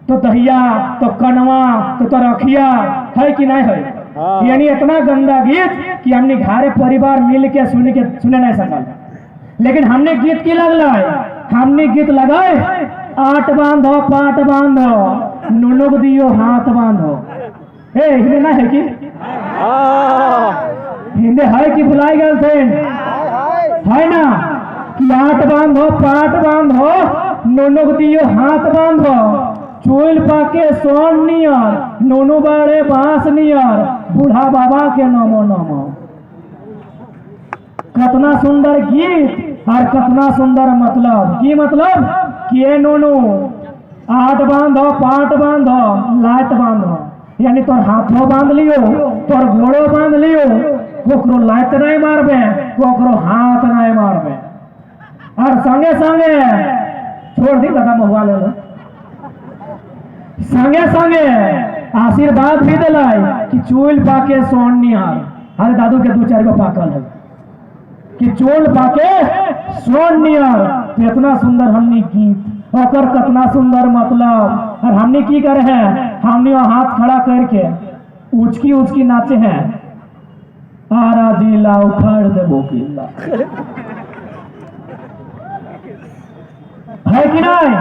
तो दहिया तो कनवा तो रखिया है कि नहीं है यानी इतना गंदा गीत कि हमने घरे परिवार मिल के सुने नहीं सकल लेकिन हमने गीत की लगला हमने गीत लगाए आट बांधो पाट बांधो नुनुक दियो हाथ बांधो हे हिंदे ना है कि हिंदे है कि बुलाई गए थे है ना कि आट बांधो पाट बांधो नुनुक दियो हाथ बांधो चोल पाके सोन नियर नोनो बाड़े बांस नियर बूढ़ा बाबा के नमो नमो कितना सुंदर गीत और कितना सुंदर मतलब की मतलब कि ए नोनो आट बांधो पाट बांधो लात बांधो यानी तोर हाथों बांध लियो तोर घोड़ो बांध लियो कोकरो लात नहीं मारबे कोकरो हाथ नहीं मारबे और संगे संगे छोड़ दी दादा महुआ ले लो संगे संगे आशीर्वाद भी दिलाई कि चोल पाके सोन निहार अरे दादू के 2-4 गो पाकल है कि चोल पाके सोन निहार इतना सुंदर हमने गीत ओकर कितना सुंदर मतलब और हमने की करे हैं हमने हाथ खड़ा करके उचकी उचकी नाचे हैं आरा जिला उखाड़ दे बोकिला है कि नहीं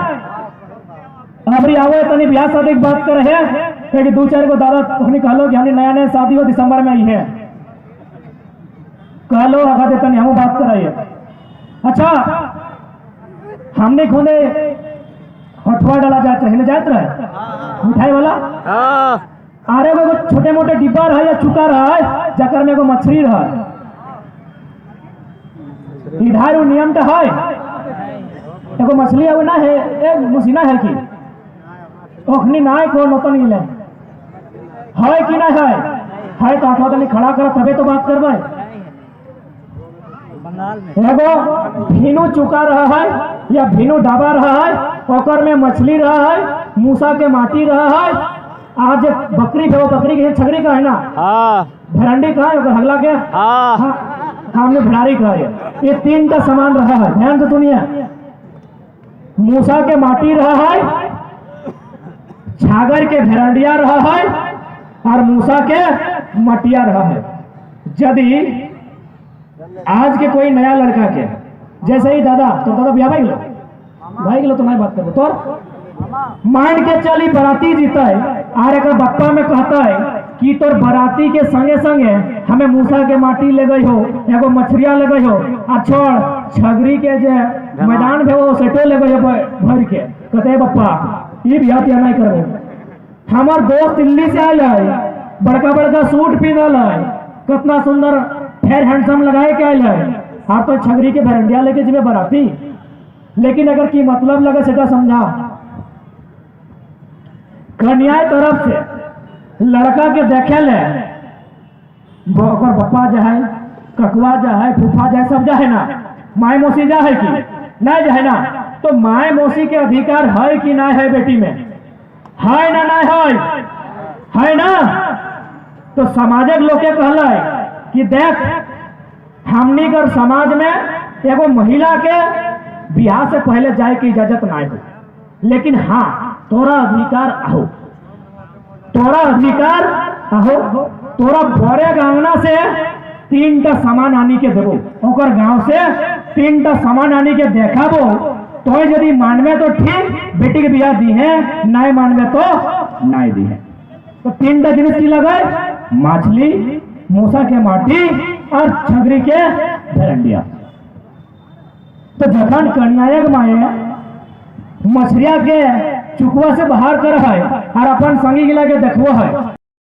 अबरी आवे तनी ब्याह शादी की बात कर रहे हैं कि 2-4 को दादा अपनी कहलो कि हमने नया शादी हो दिसंबर में आई है कहलो आगा दे तनी हम बात कर रही है अच्छा हमने खुदे हटवा डाला जाते रहे जाते रहे मिठाई वाला अरे वो छोटे मोटे डिब्बा रहा या चुका रहा है जकर में एगो मछली रहा इधर नियम तो है एगो मछली है वो ना है एक मुसीना है कि ओखनी ना है कौन नतन गिले है कि ना है तो हाथवा तनी खड़ा कर तबे तो बात करबे एगो भीनू चुका रहा है या भीनू डाबा रहा है ओकर में मछली रहा है मूसा के माटी रहा है आज बकरी पे वो बकरी के छगड़ी का है ना भेरंडी का है हगला के हमने भेड़ारी का है ये 3 का सामान रहा है ध्यान से सुनिए मूसा के माटी रहा है छागर के भेरंडिया रहा है और मूसा के मटिया रहा है यदि आज के कोई नया लड़का के जैसे ही दादा तो दादा ब्याह भाई गिलो तो नहीं बात करो तो मान के चली बराती जीता है आर एक बप्पा में कहता है कि तोर बराती के संगे संगे हमें मूसा के माटी ले गई हो एगो मछरिया ले गई हो आ छोड़ छगरी के जे मैदान में वो सेटो ले गई हो भर के कहते बप्पा ये भी हत्या नहीं करो। हमार दोस्त दिल्ली से आयल है, बड़का बड़का सूट पहनल है, कितना सुंदर फेयर हैंडसम लगाए के आयल है। आप तो छगरी के भरंडिया लेके जिम्मे बराती, लेकिन अगर की मतलब लगे सेटा समझा। कन्या तरफ से लड़का के देखे ले ओकर बप्पा जो है, ककुआ जो है, फूफा जो है, सब जो है ना, माए मौसी जा है कि नहीं जो है ना, तो माए मौसी के अधिकार है कि नहीं है बेटी में, है ना नहीं है ना। तो समाजिक लोग के कहला है कि देख हमनी कर समाज में एगो महिला के बियाह से पहले जाए की इजाजत नहीं हो, लेकिन हाँ तोरा अधिकार आहो, तोरा अधिकार आहो। तोरा बड़े गांवना से 3टा सामान आनी के देबो, ओकर गांव से 3टा सामान आनी के देखाबो, तो यदि मानवे तो ठीक, बेटी के बियाह दी है, नहीं मानवे तो नहीं दी है। तो 3टा जिनिस की लगे, मछली, मूसा के माटी और छगरी के भरंडिया। तो जखन कन्यायक माए मछरिया के चुकवा से बाहर कर है और अपन संगी गिला के देखबो है,